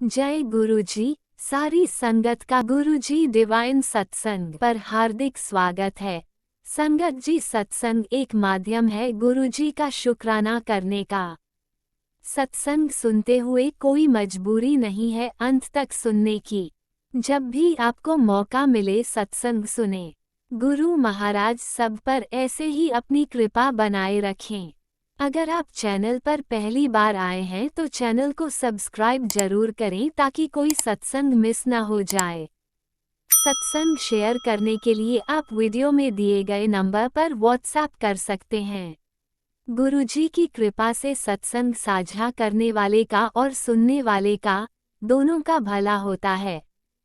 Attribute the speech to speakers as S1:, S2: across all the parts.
S1: जय गुरुजी। सारी संगत का गुरुजी डिवाइन सत्संग पर हार्दिक स्वागत है। संगत जी, सत्संग एक माध्यम है गुरुजी का शुक्राना करने का। सत्संग सुनते हुए कोई मजबूरी नहीं है अंत तक सुनने की। जब भी आपको मौका मिले सत्संग सुने। गुरु महाराज सब पर ऐसे ही अपनी कृपा बनाए रखें। अगर आप चैनल पर पहली बार आए हैं तो चैनल को सब्सक्राइब जरूर करें ताकि कोई सत्संग मिस ना हो जाए। सत्संग शेयर करने के लिए आप वीडियो में दिए गए नंबर पर व्हाट्सएप कर सकते हैं। गुरुजी की कृपा से सत्संग साझा करने वाले का और सुनने वाले का दोनों का भला होता है।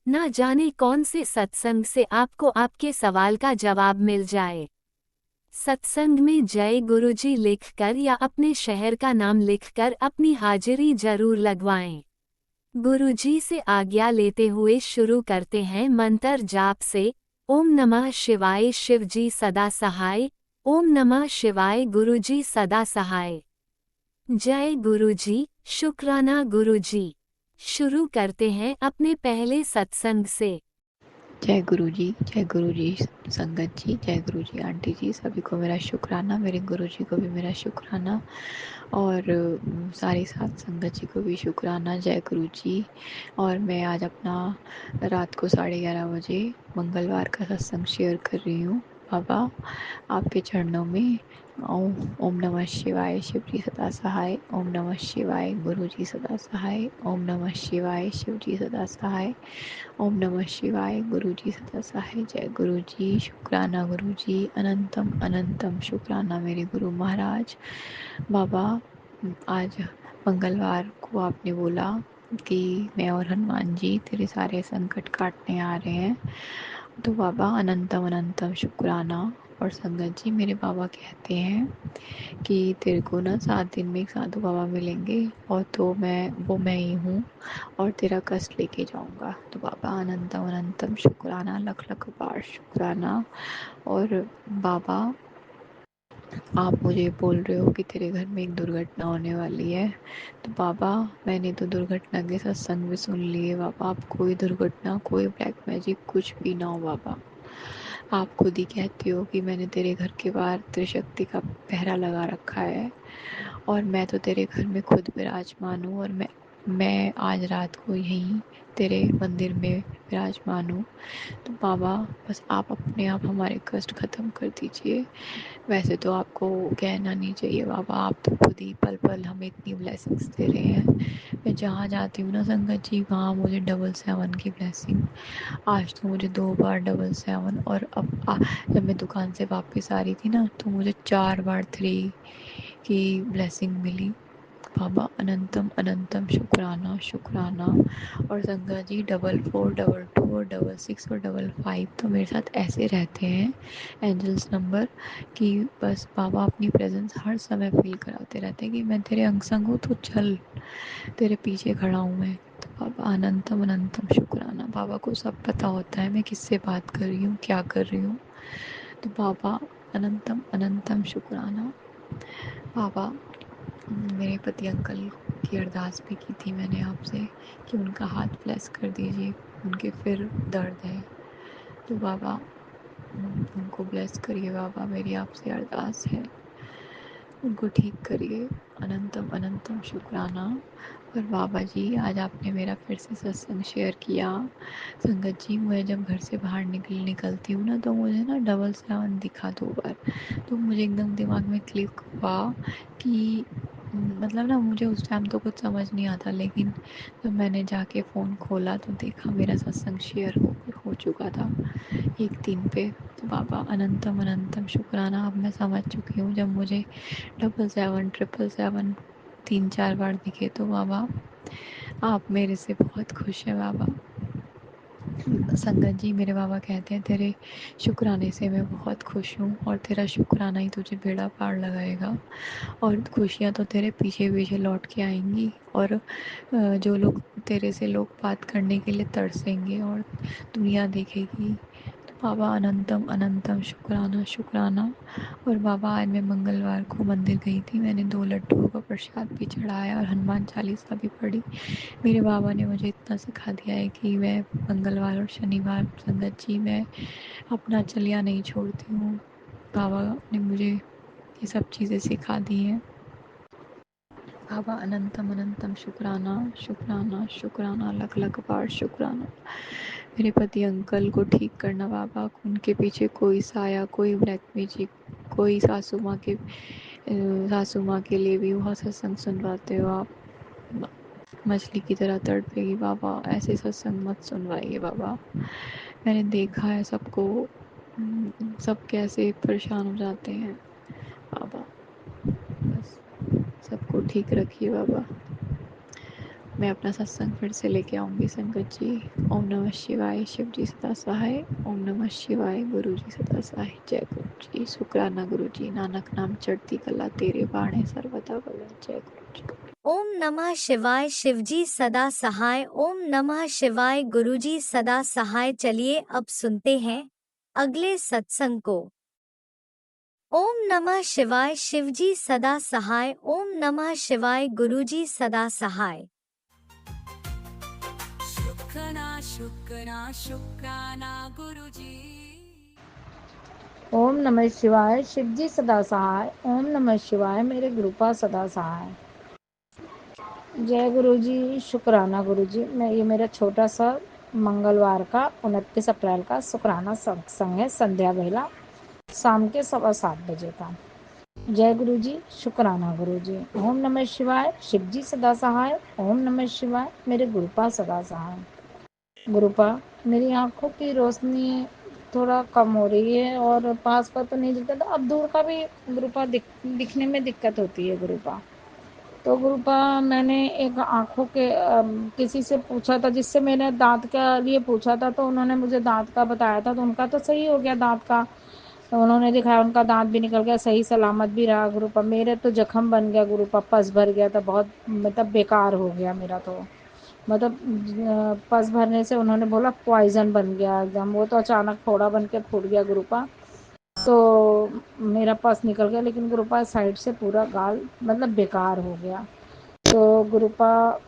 S1: ना जाने कौन से सत्संग से आपको आपके सवाल का जवाब मिल जाए। सत्संग में जय गुरुजी लिखकर या अपने शहर का नाम लिखकर अपनी हाजिरी जरूर लगवाएं। गुरुजी से आज्ञा लेते हुए शुरू करते हैं मंत्र जाप से। ओम नमः शिवाय शिवजी सदा सहाय। ओम नमः शिवाय गुरुजी सदा सहाय। जय गुरुजी, शुक्राना गुरुजी। शुरू करते हैं अपने पहले सत्संग से।
S2: जय गुरु जी संगत जी, जय गुरु जी आंटी जी, सभी को मेरा शुक्राना, मेरे गुरु जी को भी मेरा शुक्राना और सारी साथ संगत जी को भी शुक्राना। जय गुरु जी। और मैं आज अपना रात को 11:30 बजे मंगलवार का सत्संग शेयर कर रही हूँ। बाबा आपके चरणों में ओम ओम नमः शिवाय शिव जी सदा सहाय। ओम नमः शिवाय गुरु जी सदा सहाय। ओम नमः शिवाय शिव जी सदा सहाय। ओम नमः शिवाय गुरु जी सदा सहाय। जय गुरु जी, शुक्राना गुरु जी, अनंतम अनंतम शुक्राना मेरे गुरु महाराज। बाबा आज मंगलवार को आपने बोला कि मैं और हनुमान जी तेरे सारे संकट काटने आ रहे हैं, तो बाबा अनंतम अनंतम शुक्राना। और संगत जी, मेरे बाबा कहते हैं कि तेरे को ना 7 दिन में एक साधु बाबा मिलेंगे और तो मैं ही हूँ और तेरा कष्ट लेके जाऊंगा। तो बाबा अनंतम अनंतम शुक्राना, लख लख बार शुक्राना। और बाबा आप मुझे बोल रहे हो कि तेरे घर में एक दुर्घटना होने वाली है, तो बाबा मैंने तो दुर्घटना के सत्संग भी सुन लिए। बाबा आप कोई दुर्घटना, कोई ब्लैक मैजिक कुछ भी ना हो बाबा। आप खुद ही कहते हो कि मैंने तेरे घर के बाहर त्रिशक्ति का पहरा लगा रखा है और मैं तो तेरे घर में खुद विराजमान हूँ और मैं आज रात को यहीं तेरे मंदिर में विराजमान हूँ। तो बाबा बस आप अपने आप हमारे कष्ट ख़त्म कर दीजिए। वैसे तो आपको कहना नहीं चाहिए बाबा, आप तो खुद ही पल पल हमें इतनी ब्लेसिंग्स दे रहे हैं। मैं जहाँ जाती हूँ ना संगत जी, वहाँ मुझे 777 की ब्लेसिंग। आज तो मुझे 2 बार 777 और अब जब मैं दुकान से वापस आ रही थी ना तो मुझे 4 बार 3 की ब्लेसिंग मिली। बाबा अनंतम अनंतम शुक्राना शुक्राना। और संगत जी 44 22 और 66 और 55 तो मेरे साथ ऐसे रहते हैं एंजल्स नंबर कि बस बाबा अपनी प्रेजेंस हर समय फील कराते रहते हैं कि मैं तेरे अंग संग हूँ, तो चल तेरे पीछे खड़ा हूँ मैं। तो बाबा अनंतम अनंतम शुक्राना। बाबा को सब पता होता है मैं किससे बात कर रही हूँ, क्या कर रही हूँ। तो बाबा अनंतम अनंतम शुक्राना। बाबा मेरे पति अंकल की अरदास भी की थी मैंने आपसे कि उनका हाथ ब्लेस कर दीजिए, उनके फिर दर्द है। तो बाबा उनको ब्लेस करिए। बाबा मेरी आपसे अरदास है, उनको ठीक करिए। अनंतम अनंतम शुक्राना। और बाबा जी आज आपने मेरा फिर से सत्संग शेयर किया। संगत जी मैं जब घर से बाहर निकलती हूँ ना तो मुझे ना 777 दिखा 2 बार, तो मुझे एकदम दिमाग में क्लिक हुआ कि मतलब ना मुझे उस टाइम तो कुछ समझ नहीं आता, लेकिन जब मैंने जाके फ़ोन खोला तो देखा मेरा सत्संग शेयर हो चुका था 1-3 पे। तो बाबा अनंतम अनंतम शुक्राना। अब मैं समझ चुकी हूँ, जब मुझे 777 777 3-4 बार दिखे तो बाबा आप मेरे से बहुत खुश हैं बाबा। संगत जी मेरे बाबा कहते हैं तेरे शुक्राने से मैं बहुत खुश हूँ और तेरा शुक्राना ही तुझे बेड़ा पार लगाएगा और खुशियाँ तो तेरे पीछे पीछे लौट के आएंगी। और जो लोग तेरे से लोग बात करने के लिए तरसेंगे और दुनिया देखेगी, तो बाबा अनंतम अनंतम शुक्राना शुक्राना। और बाबा आज मैं मंगलवार को मंदिर गई थी, मैंने 2 लड्डुओं का प्रसाद भी चढ़ाया और हनुमान चालीसा भी पढ़ी। मेरे बाबा ने मुझे इतना सिखा दिया है कि मैं मंगलवार और शनिवार संगत जी मैं अपना चलिया नहीं छोड़ती हूँ। बाबा ने मुझे ये सब चीज़ें सिखा दी हैं। बाबा अनंतम अनंतम शुक्राना शुक्राना शुक्राना, लख लख बार शुक्राना। मेरे पति अंकल को ठीक करना बाबा, उनके पीछे कोई साया, कोई ब्लैक मैजिक, कोई सासू माँ के लिए भी वहाँ सत्संग सुनवाते हो आप। मछली की तरह तड़पेगी बाबा, ऐसे सत्संग मत सुनवाइए बाबा। मैंने देखा है सबको, सब कैसे परेशान हो जाते हैं बाबा। बस सबको ठीक रखिए बाबा। मैं अपना सत्संग फिर से लेके आऊँगी संगत जी। ओम नमः शिवाय, शिव जी सदा सहाय। ओम नमः शिवाय, गुरु जी सदा सहाय। जय गुरु जी। शुक्राना गुरु जी, नानक नाम चढ़ती कला, तेरे बाणे सर्वदा भला। जय गुरु जी।
S1: ओम नमः शिवाय, शिवजी सदा सहाय। ओम नमः शिवाय, गुरुजी सदा सहाय। चलिए अब सुनते हैं अगले सत्संग को। ओम नमः शिवाय, शिवजी सदा सहाय। ओम नमः शिवाय, गुरुजी सदा सहाय।
S3: शुक्राना शुक्राना शुक्राना गुरुजी।
S4: ओम नमः शिवाय, शिवजी सदा सहाय। ओम नमः शिवाय, मेरे गुरुपा सदा सहाय। जय गुरु जी, शुक्राना गुरु जी। मैं ये मेरा छोटा सा मंगलवार का 29 अप्रैल का शुक्राना सत्संग है, संध्या बेला शाम के 7:15 का। जय गुरु जी, शुक्राना गुरु जी। ओम नमः शिवाय, शिवजी सदा सहाय। ओम नमः शिवाय, मेरे गुरुपा सदा सहाय। गुरुपा, मेरी आंखों की रोशनी थोड़ा कम हो रही है और पास का तो नहीं दिखता था, अब दूर का भी गुरुपा दिखने में दिक्कत होती है गुरुपा। तो गुरुपा मैंने एक आंखों के किसी से पूछा था, जिससे मैंने दांत के लिए पूछा था, तो उन्होंने मुझे दांत का बताया था, तो उनका तो सही हो गया दांत का। तो उन्होंने दिखाया, उनका दांत भी निकल गया, सही सलामत भी रहा गुरुपा। मेरे तो जख्म बन गया गुरुपा, पस भर गया था, बहुत मतलब बेकार हो गया मेरा तो। मतलब पस भरने से उन्होंने बोला पॉइजन बन गया एकदम, वो तो अचानक फोड़ा बन के फूट गया गुरुपा। तो मेरा पस निकल गया, लेकिन गुरुपा साइड से पूरा गाल मतलब बेकार हो गया। तो गुरुपा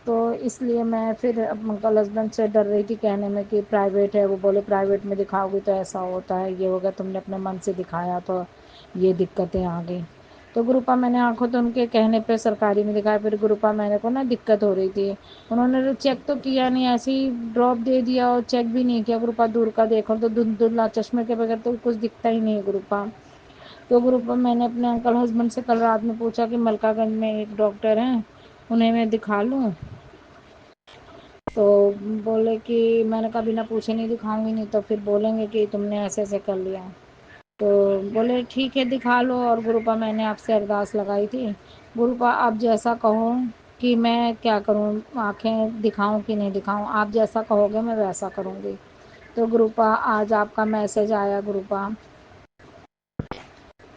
S4: तो इसलिए मैं फिर अंकल हस्बैंड से डर रही थी कहने में कि प्राइवेट है। वो बोले प्राइवेट में दिखाओगी तो ऐसा होता है, ये हो गया, तुमने अपने मन से दिखाया तो ये दिक्कतें आ गई। तो गुरुपा मैंने आंखों तो उनके कहने पे सरकारी में दिखाया। फिर गुरुपा मेरे को ना दिक्कत हो रही थी, उन्होंने तो चेक तो किया नहीं, ऐसे ही ड्रॉप दे दिया और चेक भी नहीं किया गुरुपा। दूर का देखो तो धुंधला, चश्मे के बगैर तो कुछ दिखता ही नहीं है गुरुपा। तो गुरुपा मैंने अपने अंकल हस्बैंड से कल रात में पूछा कि मलकागंज में एक डॉक्टर हैं, उन्हें मैं दिखा लूँ। तो बोले कि मैंने कहा बिना पूछे नहीं दिखाऊंगी, नहीं तो फिर बोलेंगे कि तुमने ऐसे ऐसे कर लिया। तो बोले ठीक है दिखा लो। और गुरुपा मैंने आपसे अरदास लगाई थी, गुरुपा आप जैसा कहो कि मैं क्या करूं, आंखें दिखाऊं कि नहीं दिखाऊं, आप जैसा कहोगे मैं वैसा करूंगी। तो गुरुपा आज आपका मैसेज आया गुरुपा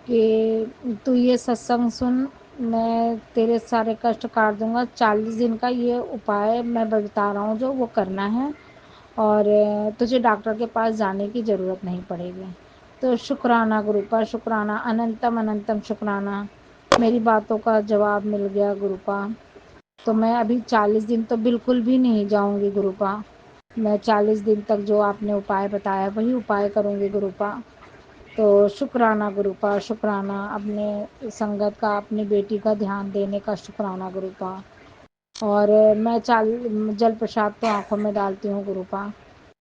S4: कि तू ये सत्संग सुन, मैं तेरे सारे कष्ट काट दूंगा। 40 दिन का ये उपाय मैं बता रहा हूँ जो वो करना है, और तुझे डॉक्टर के पास जाने की ज़रूरत नहीं पड़ेगी। तो शुक्राना गुरुपा, शुक्राना अनंतम अनंतम शुक्राना, मेरी बातों का जवाब मिल गया गुरुपा। तो मैं अभी 40 दिन तो बिल्कुल भी नहीं जाऊंगी गुरुपा। मैं 40 दिन तक जो आपने उपाय बताया वही उपाय करूंगी गुरुपा। तो शुक्राना गुरुपा, शुक्राना अपने संगत का, अपनी बेटी का ध्यान देने का शुक्राना गुरुपा। और मैं जल प्रसाद तो आंखों में डालती हूँ गुरुपा।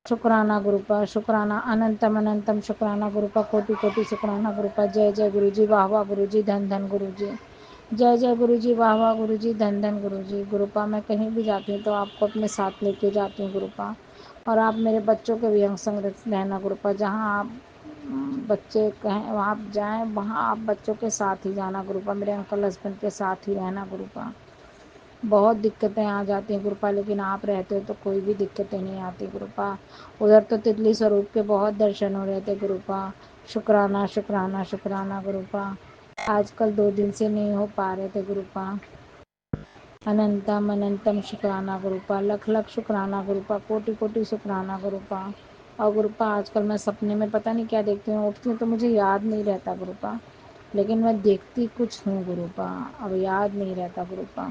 S4: शुक्राना गुरुपा, शुक्राना अनंतम अनंतम शुक्राना गुरुपा, कोटि कोटि शुक्राना गुरुपा। जय जय गुरु जी, वाह वाह गुरु जी, धन धन गुरु जी। जय जय गुरु जी, वाह वाह गुरु जी, धन धन गुरु जी। गुरुपा मैं कहीं भी जाती हूँ तो आपको अपने साथ लेके जाती हूँ गुरुपा। और आप मेरे बच्चों के भी अंग संग रहना गुरुपा। जहाँ आप बच्चे कहें वहाँ आप जाएँ, वहाँ आप बच्चों के साथ ही जाना गुरुपा, मेरे अंकल हस्बैंड के साथ ही रहना गुरुपा। बहुत दिक्कतें आ जाती हैं गुरुपा, लेकिन आप रहते हो तो कोई भी दिक्कतें नहीं आती गुरुपा। उधर तो तितली स्वरूप के बहुत दर्शन हो रहे थे गुरुपा। शुक्राना शुक्राना शुक्राना गुरुपा। आजकल 2 दिन से नहीं हो पा रहे थे गुरुपा। अनंतम अनंतम शुक्राना गुरुपा, लख लख शुक्राना गुरुपा, कोटि कोटि शुक्राना गुरुपा। और गुरुपा आजकल मैं सपने में पता नहीं क्या देखती हूँ, उठती हूँ तो मुझे याद नहीं रहता गुरुपा, लेकिन मैं देखती कुछ हूँ गुरुपा, अब याद नहीं रहता गुरुपा।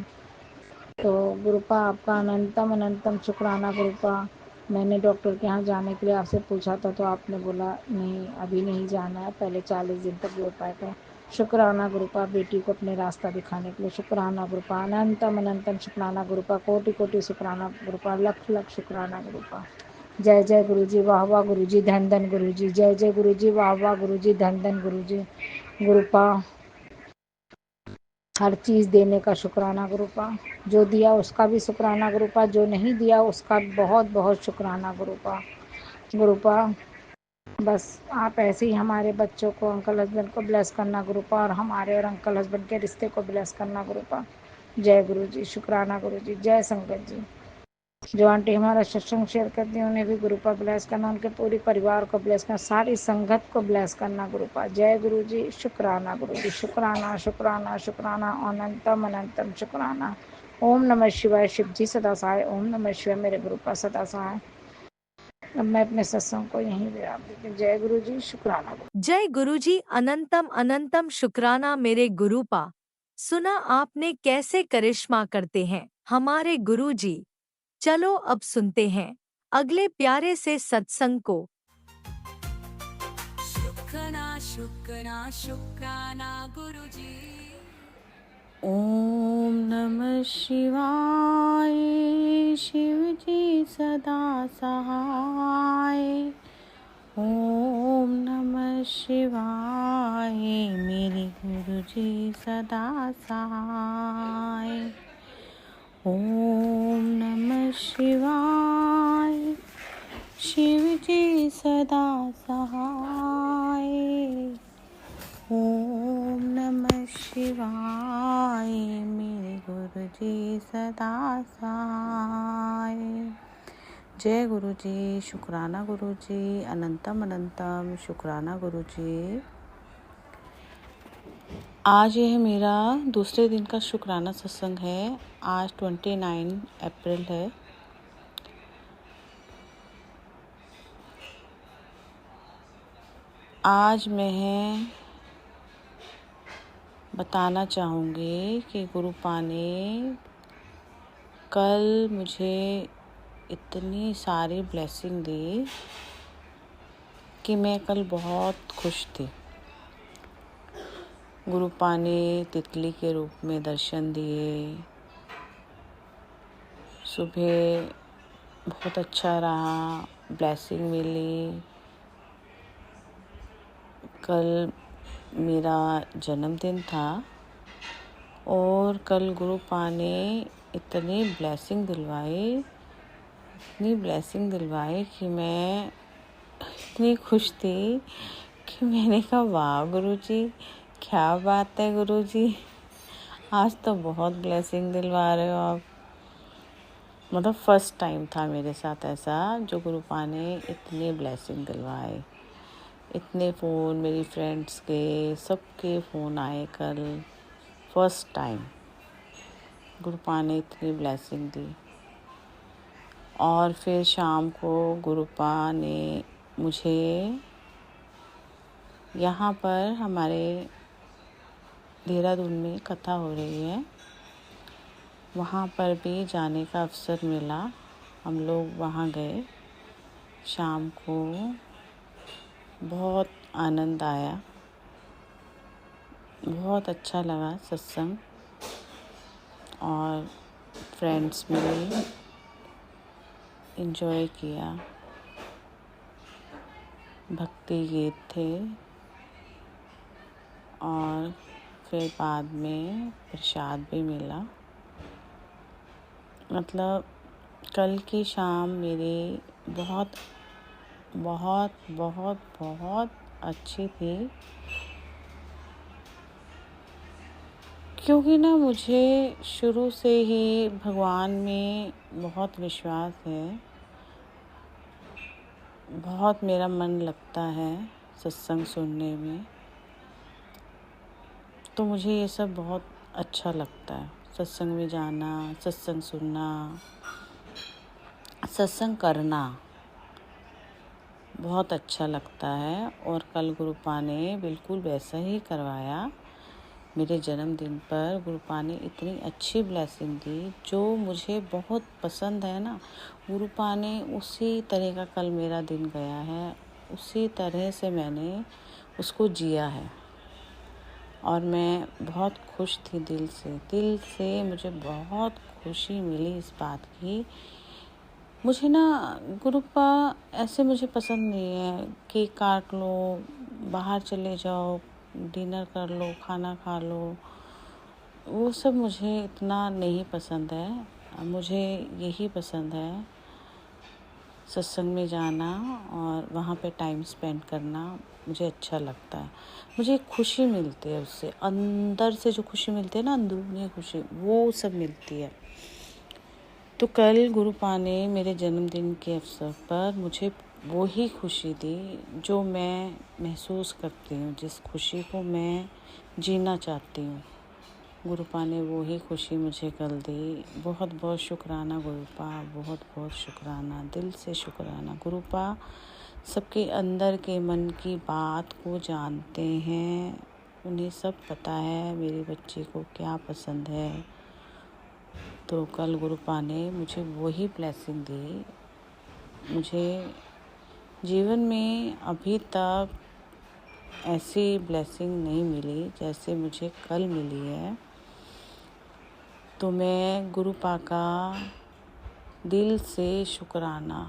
S4: तो गुरुपा आपका अनंतम अनंतम शुक्राना गुरुपा। मैंने डॉक्टर के यहाँ जाने के लिए आपसे पूछा था तो आपने बोला नहीं अभी नहीं जाना है, पहले 40 दिन तक गुरुपा का शुक्राना गुरुपा, बेटी को अपने रास्ता दिखाने के लिए शुक्राना गुरुपा, अनंतम अनंतम शुक्राना गुरुपा, कोटि कोटि शुक्राना गुरुपा, लख लख शुक्राना गुरुपा। जय जय गुरु जी, वाह वाह गुरु जी, धन धन गुरु जी, जय जय गुरु जी, वाह वाह गुरु जी, धन धन गुरु जी। गुरुपा हर चीज़ देने का शुक्राना गुरुपा, जो दिया उसका भी शुक्राना गुरुपा, जो नहीं दिया उसका बहुत बहुत शुक्राना गुरुपा। गुरुपा बस आप ऐसे ही हमारे बच्चों को, अंकल हस्बैंड को ब्लेस करना गुरुपा, और हमारे और अंकल हस्बैंड के रिश्ते को ब्लेस करना गुरुपा। जय गुरु जी, शुक्राना गुरु जी, जय संगत जी। जो आंटी हमारा सत्संग शेयर करती हैं उन्हें भी गुरुपा ब्लेस करना, उनके पूरे परिवार को ब्लेस करना, सारी संगत को ब्लेस करना गुरुपा। जय गुरु जी, शुक्राना गुरु जी, शुक्राना शुक्राना शुक्राना, अनंतम अनंतम शुक्राना। ओम नमः शिवाय, शिव जी सदा सहाय। ओम नमः शिवाय, मेरे गुरुपा सदा सहाय। अब मैं अपने सत्संग को यहीं विराम देती हूँ। जय गुरु जी, शुक्राना।
S1: जय गुरुजी, अनंतम अनंतम शुक्राना मेरे गुरुपा। सुना आपने कैसे करिश्मा करते हैं हमारे गुरुजी। चलो अब सुनते हैं अगले प्यारे से सत्संग को।
S3: शुक्राना शुक्राना शुक्राना गुरुजी।
S5: ओम नमः शिवाय, शिव जी सदा सहाय। ओम नमः शिवाय, मेरे गुरु जी सदा सहाय। ओम नमः शिवाय, शिव जी सदा सहाय। ओम नमः शिवाय, मेरे गुरु जी सदा सहाय। जय गुरु जी, शुक्राना गुरु जी, अनंतम अनंतम शुक्राना गुरु जी। आज यह मेरा दूसरे दिन का शुक्राना सत्संग है। आज 29 अप्रैल है। आज मैं बताना चाहूँगी कि गुरुपा ने कल मुझे इतनी सारी ब्लेसिंग दी कि मैं कल बहुत खुश थी। गुरुपा ने तितली के रूप में दर्शन दिए। सुबह बहुत अच्छा रहा, ब्लेसिंग मिली। कल मेरा जन्मदिन था और कल गुरुपा ने इतनी ब्लेसिंग दिलवाई कि मैं इतनी खुश थी कि मैंने कहा वाह गुरुजी, क्या बात है गुरुजी, आज तो बहुत ब्लेसिंग दिलवा रहे हो आप। मतलब फर्स्ट टाइम था मेरे साथ ऐसा जो गुरुपा ने इतनी ब्लेसिंग दिलवाए। इतने फ़ोन मेरी फ्रेंड्स के, सबके फ़ोन आए कल। फर्स्ट टाइम गुरुपा ने इतनी ब्लेसिंग दी। और फिर शाम को गुरुपा ने मुझे यहाँ पर हमारे देहरादून में कथा हो रही है, वहाँ पर भी जाने का अवसर मिला। हम लोग वहाँ गए शाम को। बहुत आनंद आया, बहुत अच्छा लगा सत्संग। और फ्रेंड्स मिले, एंजॉय किया। भक्ति गीत थे और फिर बाद में प्रसाद भी मिला। मतलब कल की शाम मेरी बहुत बहुत बहुत बहुत अच्छी थी, क्योंकि ना मुझे शुरू से ही भगवान में बहुत विश्वास है। बहुत मेरा मन लगता है सत्संग सुनने में, तो मुझे ये सब बहुत अच्छा लगता है। सत्संग में जाना, सत्संग सुनना, सत्संग करना, बहुत अच्छा लगता है। और कल गुरुपा ने बिल्कुल वैसा ही करवाया। मेरे जन्मदिन पर गुरुपा ने इतनी अच्छी ब्लेसिंग दी जो मुझे बहुत पसंद है ना, गुरुपा ने उसी तरह का कल मेरा दिन गया है, उसी तरह से मैंने उसको जिया है। और मैं बहुत खुश थी दिल से मुझे बहुत खुशी मिली इस बात की। मुझे ना गुरुपा ऐसे मुझे पसंद नहीं है, केक काट लो, बाहर चले जाओ, डिनर कर लो, खाना खा लो, वो सब मुझे इतना नहीं पसंद है। मुझे यही पसंद है सत्संग में जाना और वहाँ पे टाइम स्पेंड करना, मुझे अच्छा लगता है। मुझे एक खुशी मिलती है उससे, अंदर से जो खुशी मिलती है ना, अंदरूनी खुशी, वो सब मिलती है। तो कल गुरुपा ने मेरे जन्मदिन के अवसर पर मुझे वो ही खुशी दी जो मैं महसूस करती हूँ, जिस खुशी को मैं जीना चाहती हूँ। गुरुपा ने वो ही खुशी मुझे कल दी। बहुत बहुत शुक्राना गुरुपा, बहुत बहुत शुक्राना, दिल से शुक्राना। गुरुपा सबके अंदर के मन की बात को जानते हैं, उन्हें सब पता है मेरी बच्ची को क्या पसंद है। तो कल गुरुपा ने मुझे वही ब्लेसिंग दी। मुझे जीवन में अभी तक ऐसी ब्लेसिंग नहीं मिली जैसे मुझे कल मिली है। तो मैं गुरुपा का दिल से शुक्राना,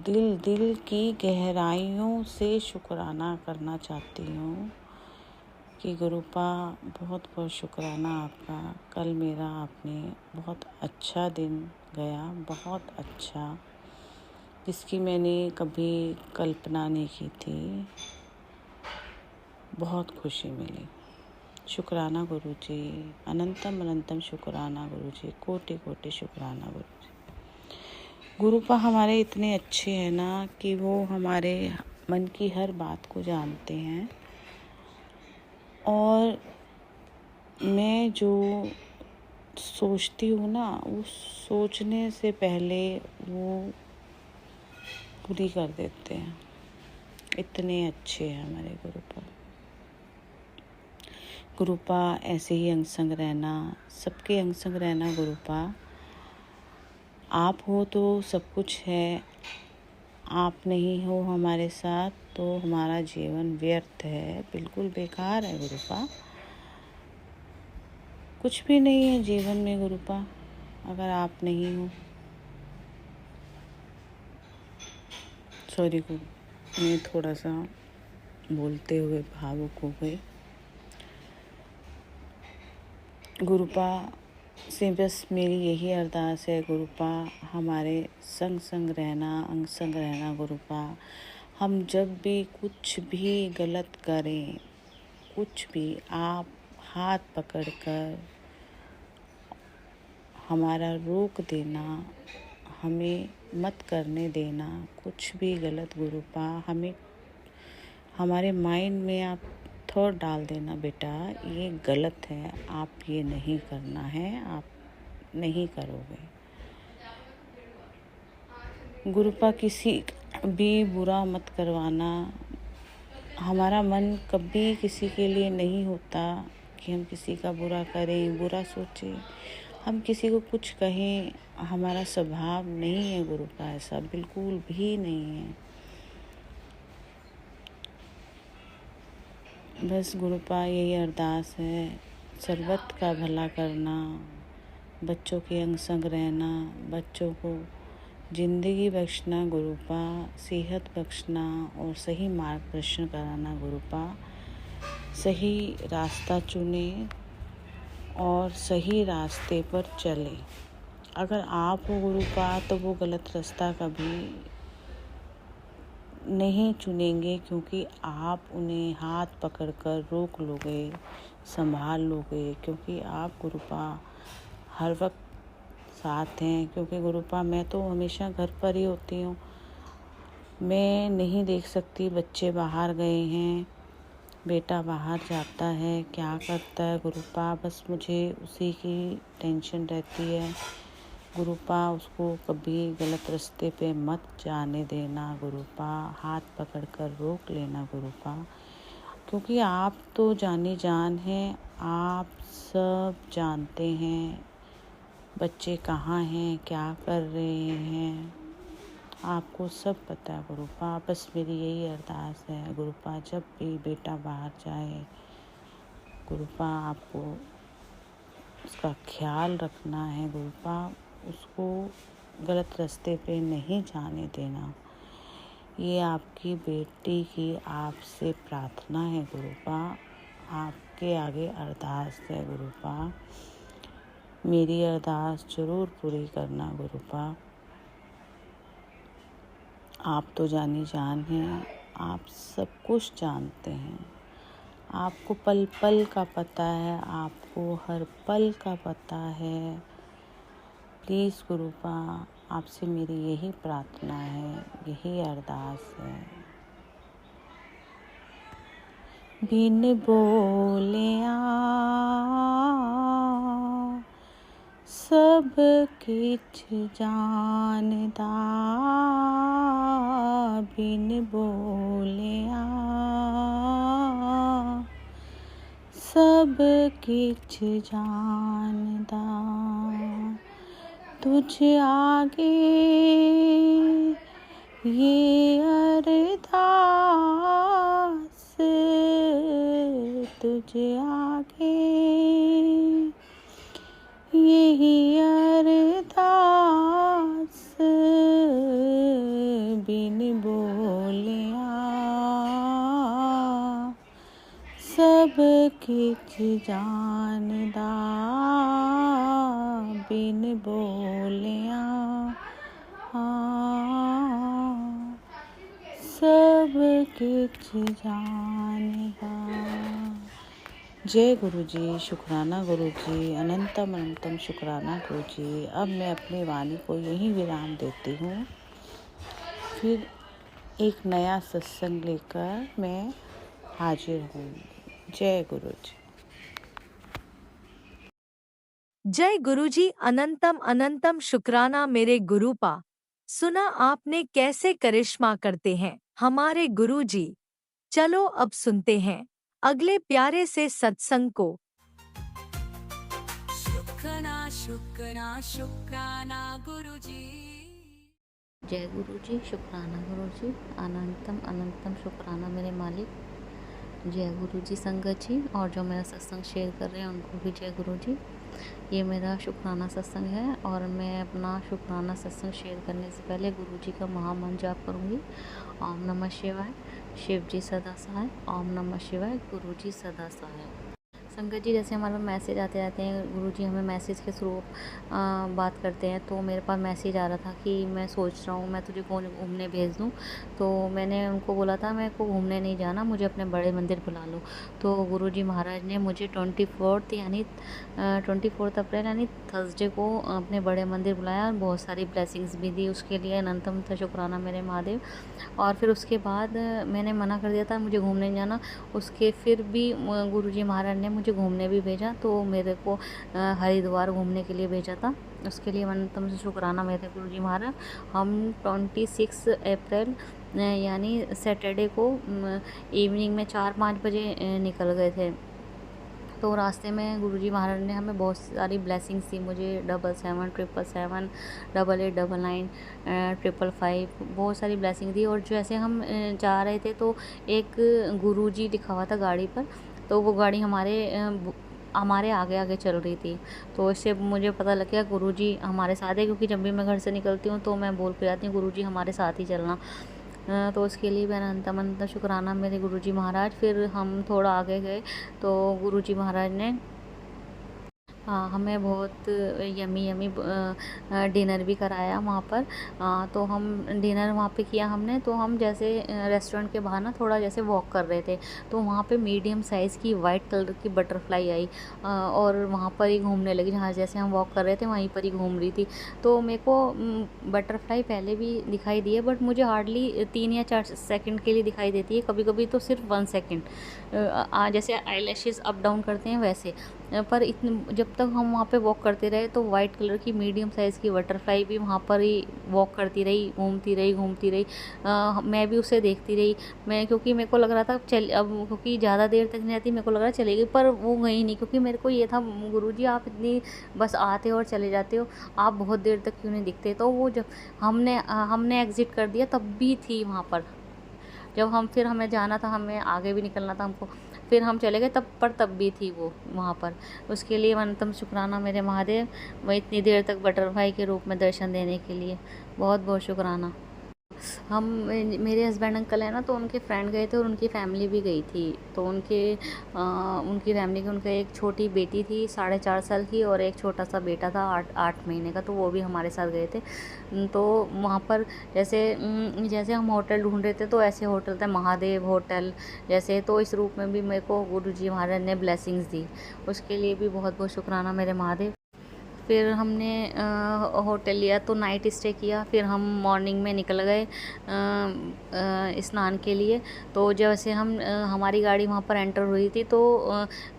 S5: दिल की गहराइयों से शुक्राना करना चाहती हूँ कि गुरुपा बहुत बहुत शुक्राना आपका। कल मेरा आपने बहुत अच्छा दिन गया, बहुत अच्छा, जिसकी मैंने कभी कल्पना नहीं की थी। बहुत खुशी मिली। शुक्राना गुरुजी, अनंतम अनंतम शुक्राना गुरुजी, कोटि कोटि शुक्राना गुरुजी। गुरुपा हमारे इतने अच्छे हैं ना कि वो हमारे मन की हर बात को जानते हैं। और मैं जो सोचती हूँ ना, वो सोचने से पहले वो पूरी कर देते हैं। इतने अच्छे हैं हमारे गुरुपा। गुरुपा ऐसे ही अंग संग रहना, सबके अंग संग रहना। गुरुपा आप हो तो सब कुछ है, आप नहीं हो हमारे साथ तो हमारा जीवन व्यर्थ है, बिल्कुल बेकार है गुरुपा। कुछ भी नहीं है जीवन में गुरुपा अगर आप नहीं हो। सॉरी को मैं थोड़ा सा बोलते हुए भावुक हो गई। गुरुपा से बस मेरी यही अरदास है, गुरुपा हमारे संग संग रहना, अंग संग रहना। गुरुपा हम जब भी कुछ भी गलत करें, कुछ भी, आप हाथ पकड़कर हमारा रोक देना, हमें मत करने देना कुछ भी गलत। गुरुपा हमें हमारे माइंड में आप थॉट डाल देना, बेटा ये गलत है, आप ये नहीं करना है, आप नहीं करोगे। गुरुपा किसी भी बुरा मत करवाना। हमारा मन कभी किसी के लिए नहीं होता कि हम किसी का बुरा करें, बुरा सोचें, हम किसी को कुछ कहें, हमारा स्वभाव नहीं है गुरुपा, ऐसा बिल्कुल भी नहीं है। बस गुरुपा यही अरदास है, सर्वत का भला करना, बच्चों के अंग संग रहना, बच्चों को जिंदगी बख्शना गुरुपा, सेहत बख्शना और सही मार्गदर्शन कराना गुरुपा। सही रास्ता चुने और सही रास्ते पर चले। अगर आप हो गुरुपा तो वो गलत रास्ता कभी नहीं चुनेंगे, क्योंकि आप उन्हें हाथ पकड़कर रोक लोगे, संभाल लोगे, क्योंकि आप गुरुपा हर वक्त साथ हैं। क्योंकि गुरुपा मैं तो हमेशा घर पर ही होती हूँ, मैं नहीं देख सकती बच्चे बाहर गए हैं, बेटा बाहर जाता है, क्या करता है गुरुपा, बस मुझे उसी की टेंशन रहती है। गुरुपा उसको कभी गलत रास्ते पे मत जाने देना गुरुपा, हाथ पकड़कर रोक लेना गुरुपा, क्योंकि आप तो जानी जान हैं, आप सब जानते हैं बच्चे कहाँ हैं, क्या कर रहे हैं, आपको सब पता है गुरुपा। बस मेरी यही अरदास है गुरुपा, जब भी बेटा बाहर जाए गुरुपा आपको उसका ख्याल रखना है गुरुपा, उसको गलत रास्ते पे नहीं जाने देना। ये आपकी बेटी की आपसे प्रार्थना है गुरुपा, आपके आगे अरदास है गुरुपा। मेरी अरदास जरूर पूरी करना गुरुपा। आप तो जानी जान हैं, आप सब कुछ जानते हैं, आपको पल पल का पता है, आपको हर पल का पता है। प्लीज़ गुरुपा, आपसे मेरी यही प्रार्थना है, यही अरदास है। बिन बोलिया सब किछ जानदा, बिन बोलिया सब किछ जानदा, तुझ आगे ये अरदास, तुझ आगे यही अरदास, बिन बोलिया सब किछ जानदा, बिन बोलिया सब किछ जानदा। जय गुरु जी, शुक्राना गुरु जी, अनंतम अनंतम शुक्राना गुरु जी। अब मैं अपनी वाणी को यहीं विराम देती हूँ, फिर एक नया सत्संग लेकर मैं हाजिर हूँ। जय गुरु जी।
S1: जय गुरुजी, अनंतम अनंतम शुक्राना मेरे गुरुपा। सुना आपने कैसे करिश्मा करते हैं हमारे गुरुजी। चलो अब सुनते हैं अगले प्यारे से सत्संग को।
S3: शुक्राना शुक्राना शुक्राना गुरुजी।
S2: जय गुरु जी, शुक्राना गुरु जी, अनंतम अनंतम शुक्राना मेरे मालिक। जय गुरु जी संगत जी, और जो मेरा सत्संग शेयर कर रहे हैं उनको भी जय गुरु जी। ये मेरा शुक्राना सत्संग है और मैं अपना शुक्राना सत्संग शेयर करने से पहले गुरु जी का महामंत्र जाप करूँगी। ओम नमः शिवाय, शिव जी सदा सहाय। ओम नमः शिवाय, गुरु जी सदा सहाय। संगत जी, जैसे हमारे पास मैसेज आते रहते हैं, गुरुजी हमें मैसेज के थ्रू बात करते हैं। तो मेरे पास मैसेज आ रहा था कि मैं सोच रहा हूँ मैं तुझे कौन घूमने भेज दूँ। तो मैंने उनको बोला था मेरे को घूमने नहीं जाना, मुझे अपने बड़े मंदिर बुला लो। तो गुरुजी महाराज ने मुझे 24 अप्रैल यानी थर्सडे को अपने बड़े मंदिर बुलाया और बहुत सारी ब्लेसिंग्स भी दी। उसके लिए अनंतम था शुक्राना मेरे महादेव। और फिर उसके बाद मैंने मना कर दिया था मुझे घूमने नहीं जाना, उसके फिर भी गुरुजी महाराज ने मुझे घूमने भी भेजा। तो मेरे को हरिद्वार घूमने के लिए भेजा था, उसके लिए अनंतम से शुक्राना मेरे गुरुजी महाराज। हम 26 अप्रैल यानी सैटरडे को इवनिंग में 4-5 बजे निकल गए थे। तो रास्ते में गुरुजी महाराज ने हमें बहुत सारी ब्लेसिंग्स दी मुझे, 7777, 8899, 555, बहुत सारी ब्लेसिंग दी। और जैसे हम जा रहे थे तो एक गुरुजी लिखा हुआ था गाड़ी पर, तो वो गाड़ी हमारे आगे आगे चल रही थी। तो इससे मुझे पता लग गया गुरुजी हमारे साथ है, क्योंकि जब भी मैं घर से निकलती हूँ तो मैं बोल के जाती हूँ गुरुजी हमारे साथ ही चलना। तो उसके लिए भी अनंतम अनंत शुक्राना मेरे गुरुजी महाराज। फिर हम थोड़ा आगे गए तो गुरुजी महाराज ने हमें बहुत यमी डिनर भी कराया वहाँ पर। तो हम डिनर वहाँ पे किया हमने। तो हम जैसे रेस्टोरेंट के बाहर ना थोड़ा जैसे वॉक कर रहे थे, तो वहाँ पे मीडियम साइज़ की वाइट कलर की बटरफ्लाई आई और वहाँ पर ही घूमने लगी। जहाँ जैसे हम वॉक कर रहे थे वहीं पर ही घूम रही थी। तो मेरे को बटरफ्लाई पहले भी दिखाई दी है, बट मुझे हार्डली 3 या 4 सेकंड के लिए दिखाई देती है, कभी कभी तो सिर्फ 1 सेकंड, जैसे आई लैशेज़ अप डाउन करते हैं वैसे।
S6: पर इतने जब तक हम वहाँ पे वॉक करते रहे तो वाइट कलर की मीडियम साइज़ की बटरफ्लाई भी वहाँ पर ही वॉक करती रही, घूमती रही घूमती रही। मैं भी उसे देखती रही। मैं क्योंकि मेरे को लग रहा था चल अब क्योंकि ज़्यादा देर तक नहीं रहती, मेरे को लग रहा चलेगी, पर वो गई नहीं। क्योंकि मेरे को ये था, गुरुजी आप इतनी बस आते हो और चले जाते हो, आप बहुत देर तक क्यों नहीं दिखते। तो वो जब हमने एग्ज़िट कर दिया तब भी थी वहाँ पर। जब फिर हमें जाना था, हमें आगे भी निकलना था हमको, फिर हम चले गए तब भी थी वो वहाँ पर। उसके लिए अनंतम शुक्राना मेरे महादेव, मैं इतनी देर तक बटरफ्लाई के रूप में दर्शन देने के लिए बहुत बहुत शुक्राना। मेरे हस्बैंड अंकल है ना, तो उनके फ्रेंड गए थे और उनकी फैमिली भी गई थी। तो उनकी फैमिली की उनका एक छोटी बेटी थी 4.5 साल की और एक छोटा सा बेटा था 8 महीने का, तो वो भी हमारे साथ गए थे। तो वहाँ पर जैसे हम होटल ढूंढ रहे थे, तो ऐसे होटल थे महादेव होटल जैसे, तो इस रूप में भी मेरे को गुरुजी महाराज ने ब्लेसिंग्स दी। उसके लिए भी बहुत बहुत शुक्राना मेरे महादेव। फिर हमने होटल लिया तो नाइट स्टे किया। फिर हम मॉर्निंग में निकल गए स्नान के लिए। तो जैसे हमारी गाड़ी वहाँ पर एंटर हुई थी, तो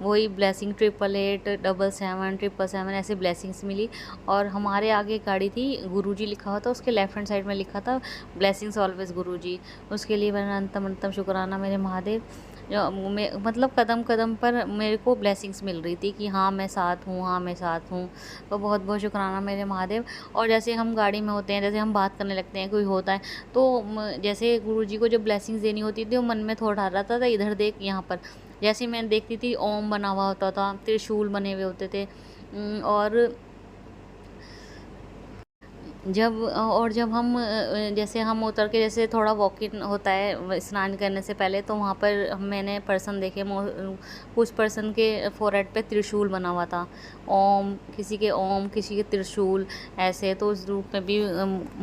S6: वही ब्लेसिंग 888 777 777 ऐसे ब्लेसिंग्स मिली। और हमारे आगे गाड़ी थी, गुरुजी लिखा हुआ था, उसके लेफ्ट हैंड साइड में लिखा था ब्लेसिंग्स ऑलवेज गुरुजी। उसके लिए मैंने अनंतम शुक्राना मेरे महादेव। मतलब कदम कदम पर मेरे को ब्लेसिंग्स मिल रही थी कि हाँ मैं साथ हूँ, हाँ मैं साथ हूँ। तो बहुत बहुत शुक्राना मेरे महादेव। और जैसे हम गाड़ी में होते हैं, जैसे हम बात करने लगते हैं, कोई होता है, तो जैसे गुरुजी को जब ब्लेसिंग्स देनी होती थी, वो मन में थॉट आ रहा था इधर देख यहाँ पर। जैसे मैं देखती थी ओम बना हुआ होता था, त्रिशूल बने हुए होते थे। और जब हम जैसे हम उतर के, जैसे थोड़ा वॉकिंग होता है स्नान करने से पहले, तो वहाँ पर मैंने पर्सन देखे, कुछ पर्सन के फोरहेड पे त्रिशूल बना हुआ था, ओम किसी के त्रिशूल ऐसे। तो उस रूप में भी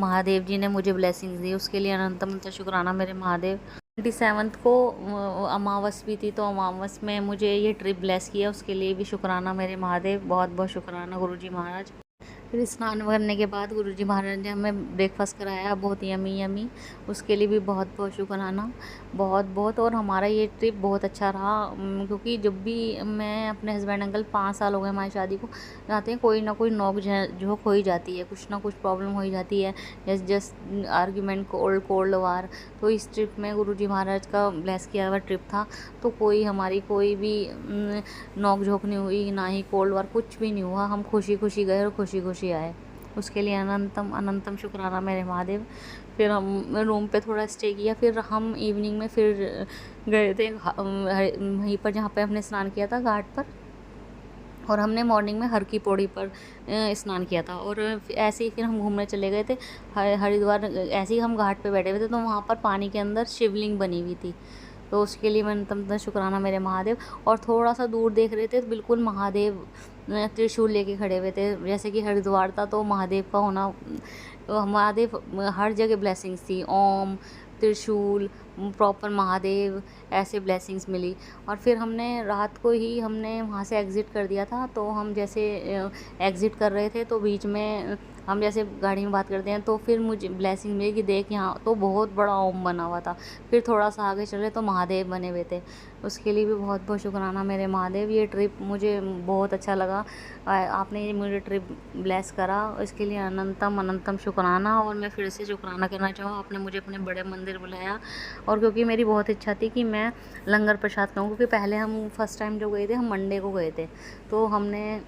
S6: महादेव जी ने मुझे ब्लेसिंग्स दी। उसके लिए अनंतम शुक्राना मेरे महादेव। 27 को अमावस भी थी, तो अमावस में मुझे ये ट्रिप ब्लेस किया, उसके लिए भी शुक्राना मेरे महादेव। बहुत बहुत शुक्राना गुरुजी महाराज। फिर स्नान करने के बाद गुरुजी महाराज ने हमें ब्रेकफास्ट कराया, बहुत यमी यमी। उसके लिए भी बहुत बहुत शुक्राना, बहुत बहुत। और हमारा ये ट्रिप बहुत अच्छा रहा, क्योंकि जब भी मैं अपने हस्बैंड अंकल 5 साल हो गए हमारी शादी को, जाते हैं कोई ना कोई नोक झोंक हो ही जाती है, कुछ ना कुछ प्रॉब्लम हो ही जाती है, जस्ट आर्ग्यूमेंट, कोल्ड वार। तो इस ट्रिप में गुरुजी महाराज का ब्लेस किया हुआ ट्रिप था, तो हमारी कोई भी नोक झोंक नहीं हुई, ना ही कोल्ड वार, कुछ भी नहीं हुआ। हम खुशी खुशी गए और खुशी खुशी आए। उसके लिए अनंतम शुक्राना मेरे महादेव। फिर हम रूम पे थोड़ा स्टे किया। फिर हम इवनिंग में फिर गए थे वहीं पर जहाँ पे हमने स्नान किया था, घाट पर। और हमने मॉर्निंग में हर की पौड़ी पर स्नान किया था। और ऐसे ही फिर हम घूमने चले गए थे हरिद्वार। ऐसे ही हम घाट पे बैठे हुए थे, तो वहाँ पर पानी के अंदर शिवलिंग बनी हुई थी। तो उसके लिए मैं शुक्राना मेरे महादेव। और थोड़ा सा दूर देख रहे थे, तो बिल्कुल महादेव त्रिशूल लेके खड़े हुए थे। जैसे कि हरिद्वार था, तो महादेव का होना, तो महादेव हर जगह ब्लेसिंग्स थी, ओम त्रिशूल प्रॉपर महादेव, ऐसे ब्लेसिंग्स मिली। और फिर रात को ही हमने वहाँ से एग्ज़िट कर दिया था। तो हम जैसे एग्ज़िट कर रहे थे, तो बीच में हम जैसे गाड़ी में बात करते हैं, तो फिर मुझे ब्लेसिंग मिली कि देख यहाँ तो बहुत बड़ा ओम बना हुआ था। फिर थोड़ा सा आगे चले तो महादेव बने हुए थे। उसके लिए भी बहुत बहुत शुक्राना मेरे महादेव। ये ट्रिप मुझे बहुत अच्छा लगा, आपने मुझे ट्रिप ब्लेस करा, इसके लिए अनंतम शुक्राना। और मैं फिर से शुक्राना करना चाहूँ, आपने मुझे अपने बड़े मंदिर बुलाया। और क्योंकि मेरी बहुत इच्छा थी कि मैं लंगर प्रसाद खाऊँ, क्योंकि पहले हम फर्स्ट टाइम जो गए थे, हम मंडे को गए थे, तो हमने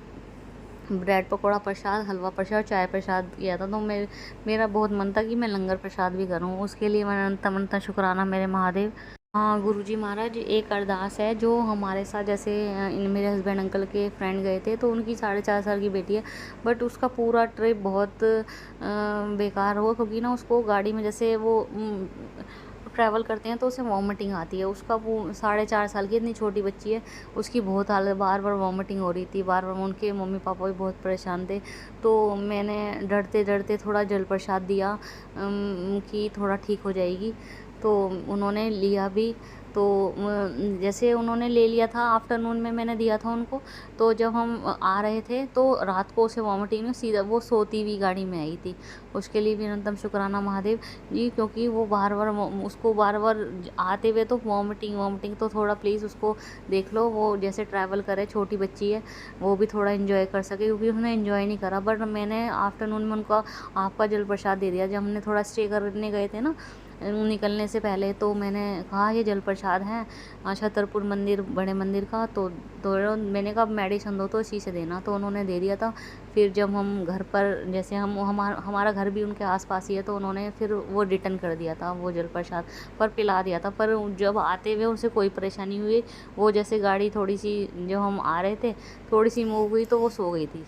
S6: ब्रेड पकौड़ा प्रसाद, हलवा प्रसाद, चाय प्रसाद किया था। तो मेरा बहुत मन था कि मैं लंगर प्रसाद भी करूं। उसके लिए मैं अनंत शुक्राना मेरे महादेव। हाँ गुरुजी महाराज, एक अरदास है जो हमारे साथ, जैसे मेरे हस्बैंड अंकल के फ्रेंड गए थे, तो उनकी 4.5 साल की बेटी है, बट उसका पूरा ट्रिप बहुत बेकार हुआ, क्योंकि ना उसको गाड़ी में, जैसे वो ट्रैवल करते हैं, तो उसे वॉमिटिंग आती है। उसका वो 4.5 साल की इतनी छोटी बच्ची है, उसकी बहुत हालत, बार बार वॉमिटिंग हो रही थी, बार बार। उनके मम्मी पापा भी बहुत परेशान थे। तो मैंने डरते डरते थोड़ा जल प्रसाद दिया कि थोड़ा ठीक हो जाएगी, तो उन्होंने लिया भी। तो जैसे उन्होंने ले लिया था, आफ्टरनून में मैंने दिया था उनको, तो जब हम आ रहे थे तो रात को उसे वॉमिटिंग में सीधा वो सोती हुई गाड़ी में आई थी। उसके लिए भी अनंतम शुक्राना महादेव जी, क्योंकि वो बार बार उसको बार बार आते हुए तो वॉमिटिंग, तो थोड़ा प्लीज़ उसको देख लो, वो जैसे ट्रैवल करे, छोटी बच्ची है, वो भी थोड़ा इन्जॉय कर सके, क्योंकि उसने इन्जॉय नहीं करा। बट मैंने आफ्टरनून में उनका आपका जल प्रसाद दे दिया। जब हमने थोड़ा स्टे करने गए थे ना निकलने से पहले, तो मैंने कहा ये जल प्रसाद है छतरपुर मंदिर, बड़े मंदिर का, तो मैंने कहा मेडिसिन दो तो इसी से देना, तो उन्होंने दे दिया था। फिर जब हम घर पर, जैसे हमारा घर भी उनके आसपास ही है, तो उन्होंने फिर वो रिटर्न कर दिया था वो जल प्रसाद, पर पिला दिया था। पर जब आते हुए उनसे कोई परेशानी हुई, वो जैसे गाड़ी थोड़ी सी, जब हम आ रहे थे थोड़ी सी मूव हुई तो वो सो गई थी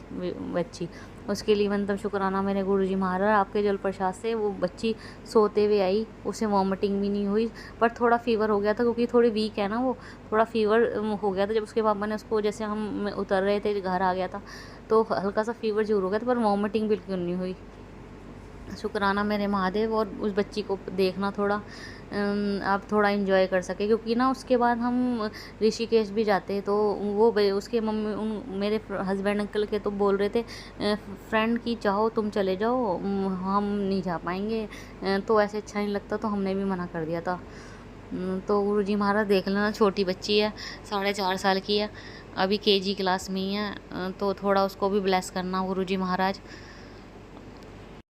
S6: बच्ची। उसके लिए मतलब शुक्राना मेरे गुरुजी महाराज, आपके जल प्रसाद से वो बच्ची सोते हुए आई, उसे वॉमिटिंग भी नहीं हुई, पर थोड़ा फीवर हो गया था, क्योंकि थोड़ी वीक है ना वो, थोड़ा फीवर हो गया था। जब उसके पापा ने उसको, जैसे हम उतर रहे थे, घर आ गया था, तो हल्का सा फीवर जरूर हो गया था, पर वॉमिटिंग बिल्कुल नहीं हुई। शुक्राना मेरे महादेव। और उस बच्ची को देखना थोड़ा, आप थोड़ा इन्जॉय कर सके, क्योंकि ना उसके बाद हम ऋषिकेश भी जाते, तो वो उसके मम्मी मेरे हस्बैंड अंकल के तो बोल रहे थे फ्रेंड की चाहो तुम चले जाओ, हम नहीं जा पाएंगे, तो ऐसे अच्छा नहीं लगता, तो हमने भी मना कर दिया था। तो गुरुजी महाराज देख लेना, छोटी बच्ची है, 4.5 साल की है, अभी KG क्लास में ही है, तो थोड़ा उसको भी ब्लेस करना गुरुजी महाराज।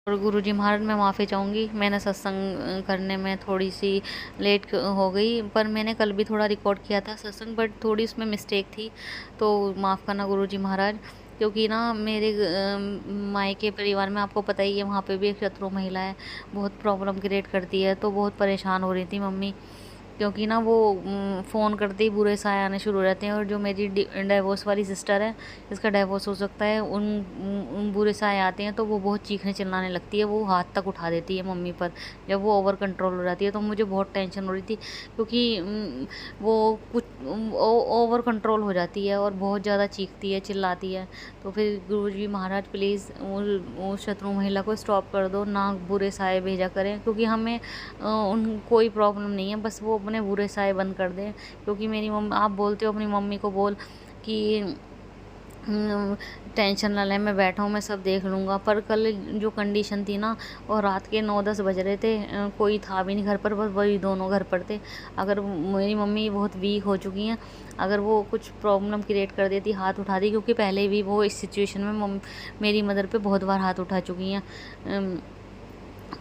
S6: और गुरुजी महाराज मैं माफ़ी चाहूँगी, मैंने सत्संग करने में थोड़ी सी लेट हो गई, पर मैंने कल भी थोड़ा रिकॉर्ड किया था सत्संग, बट थोड़ी उसमें मिस्टेक थी, तो माफ़ करना गुरुजी महाराज। क्योंकि ना मेरे मायके परिवार में आपको पता ही है, वहाँ पे भी एक शत्रु महिला है, बहुत प्रॉब्लम क्रिएट करती है, तो बहुत परेशान हो रही थी मम्मी, क्योंकि ना वो फ़ोन करते ही बुरे साए आने शुरू हो जाते हैं। और जो मेरी डाइवोर्स वाली सिस्टर है, जिसका डाइवोर्स हो सकता है, उन बुरे साए आते हैं, तो वो बहुत चीखने चिल्लाने लगती है, वो हाथ तक उठा देती है मम्मी पर, जब वो ओवर कंट्रोल हो जाती है। तो मुझे बहुत टेंशन हो रही थी, क्योंकि वो कुछ ओवर कंट्रोल हो जाती है और बहुत ज़्यादा चीखती है, चिल्लाती है। तो फिर गुरुजी महाराज प्लीज़ उस शत्रु महिला को स्टॉप कर दो, ना बुरे साए भेजा करें, क्योंकि हमें उन कोई प्रॉब्लम नहीं है, बस वो अपने बुरे साए बंद कर दें। क्योंकि मेरी मम्मी, आप बोलते हो अपनी मम्मी को बोल कि टेंशन ना ले, मैं बैठा हूँ, मैं सब देख लूँगा। पर कल जो कंडीशन थी ना, और रात के 9-10 बज रहे थे, कोई था भी नहीं घर पर, बस वही दोनों घर पर थे। अगर मेरी मम्मी बहुत वीक हो चुकी हैं, अगर वो कुछ प्रॉब्लम क्रिएट कर देती, हाथ उठा दी, क्योंकि पहले भी वो इस सिचुएशन में मेरी मदर पे बहुत बार हाथ उठा चुकी हैं।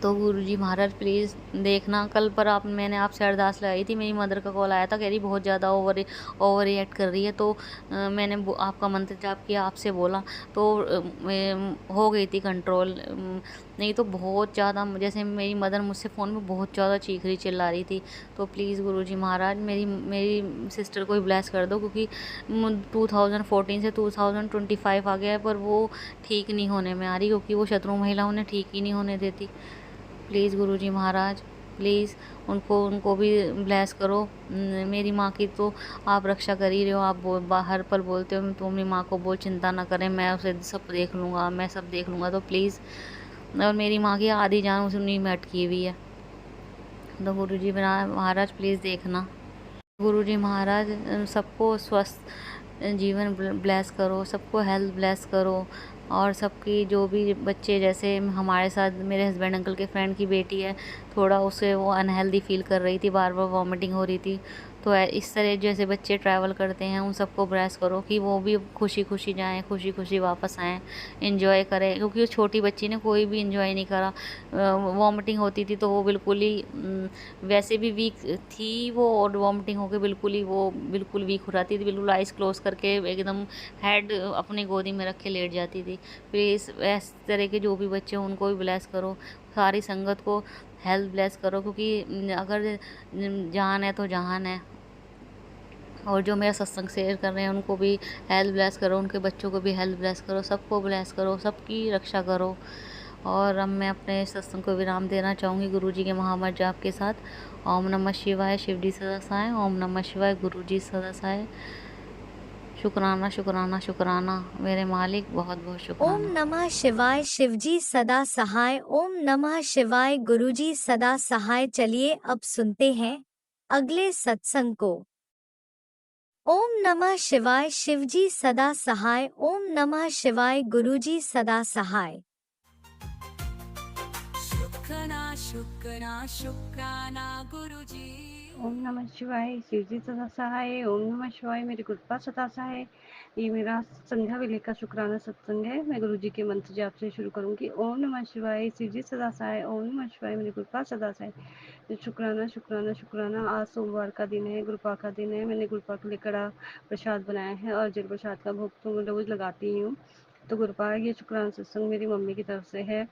S6: तो गुरुजी महाराज प्लीज़ देखना, कल पर मैंने आपसे अरदास लगाई थी, मेरी मदर का कॉल आया था, कह रही बहुत ज़्यादा ओवर रिएक्ट कर रही है, तो मैंने आपका मंत्र जाप किया, आपसे बोला, तो हो गई थी कंट्रोल। नहीं तो बहुत ज़्यादा, जैसे मेरी मदर मुझसे फ़ोन में बहुत ज़्यादा चीख रही, चिल्ला रही थी। तो प्लीज़ गुरुजी महाराज मेरी सिस्टर को ही ब्लेस कर दो, क्योंकि 2014 से 2025 आ गया है, पर वो ठीक नहीं होने में आ रही, क्योंकि वो शत्रु महिला उन्हें ठीक ही नहीं होने देती। प्लीज़ गुरुजी महाराज प्लीज़ उनको भी ब्लेस करो। मेरी माँ की तो आप रक्षा कर ही रहे हो, आप बाहर पर बोलते हो, तुम अपनी माँ को बोल चिंता ना करें, मैं उसे सब देख लूँगा, मैं सब देख लूँगा। तो प्लीज़, और मेरी माँ की आधी जान उन्हीं में अटकी हुई है। तो गुरुजी महाराज प्लीज़ देखना। गुरुजी महाराज सबको स्वस्थ जीवन ब्लेस करो, सबको हेल्थ ब्लेस करो, और सबकी जो भी बच्चे, जैसे हमारे साथ मेरे हस्बैंड अंकल के फ्रेंड की बेटी है, थोड़ा उसे वो अनहेल्दी फील कर रही थी, बार बार वॉमिटिंग हो रही थी, तो इस तरह जैसे बच्चे ट्रैवल करते हैं, उन सबको ब्लेस करो कि वो भी खुशी खुशी जाएं, खुशी खुशी वापस आएँ, इन्जॉय करें। क्योंकि उस छोटी बच्ची ने कोई भी इन्जॉय नहीं करा, वॉमिटिंग होती थी तो वो बिल्कुल ही वैसे भी वीक थी वो, और वॉमिटिंग होकर बिल्कुल वीक हो जाती थी, बिल्कुल आइज़ क्लोज करके एकदम हेड अपनी गोदी में रख के लेट जाती थी। प्लीज़ इस तरह के जो भी बच्चे हैं उनको भी ब्लेस करो, सारी संगत को हेल्थ ब्लेस करो, क्योंकि अगर जान है तो जहान है। और जो मेरा सत्संग शेयर कर रहे हैं उनको भी हेल्थ ब्लेस करो, उनके बच्चों को भी हेल्थ ब्लेस करो, सबको ब्लेस करो, सबकी रक्षा करो। और अब मैं अपने सत्संग को विराम देना चाहूँगी गुरुजी के महामंत्र जाप के साथ। ओम नमः शिवाय, शिवजी सदा सहाय। ओम नमः शिवाय, गुरुजी सदा सहाय। शुक्राना शुक्राना शुक्राना मेरे मालिक, बहुत बहुत
S1: ओम
S6: शुक्राना।
S1: नमः शिवाय, शिवजी सदा सहाय। ओम नमः शिवाय, गुरुजी सदा सहाय। चलिए अब सुनते हैं अगले सत्संग को। ओम नमः शिवाय। शिवजी सदा सहाय। ओम नमः शिवाय। गुरुजी सदा सहाय।
S3: शुक्राना शुक्राना शुक्राना गुरुजी
S7: ओम नमः शिवाय। शिवजी सदा सहाय। ओम नमः शिवाय। मेरी कृपा सदा सहाय। ये मेरा संध्या वेले का शुक्राना सत्संग है। मैं गुरु जी के मंत्र जाप से शुरू करूंगी। ओम नमः शिवाय। शिवजी सदा सहाय। ओम नमः शिवाय। मेरी कृपा सदा सहाय। शुक्राना शुक्राना शुक्राना। आज सोमवार का दिन है, गुरुपा का दिन है। मैंने गुरुपा के लिए कड़ा प्रसाद बनाया है और जल प्रसाद का भोग तो मैं रोज लगाती ही हूँ। तो गुरुपा ये शुक्राना सत्संग मेरी मम्मी की तरफ से है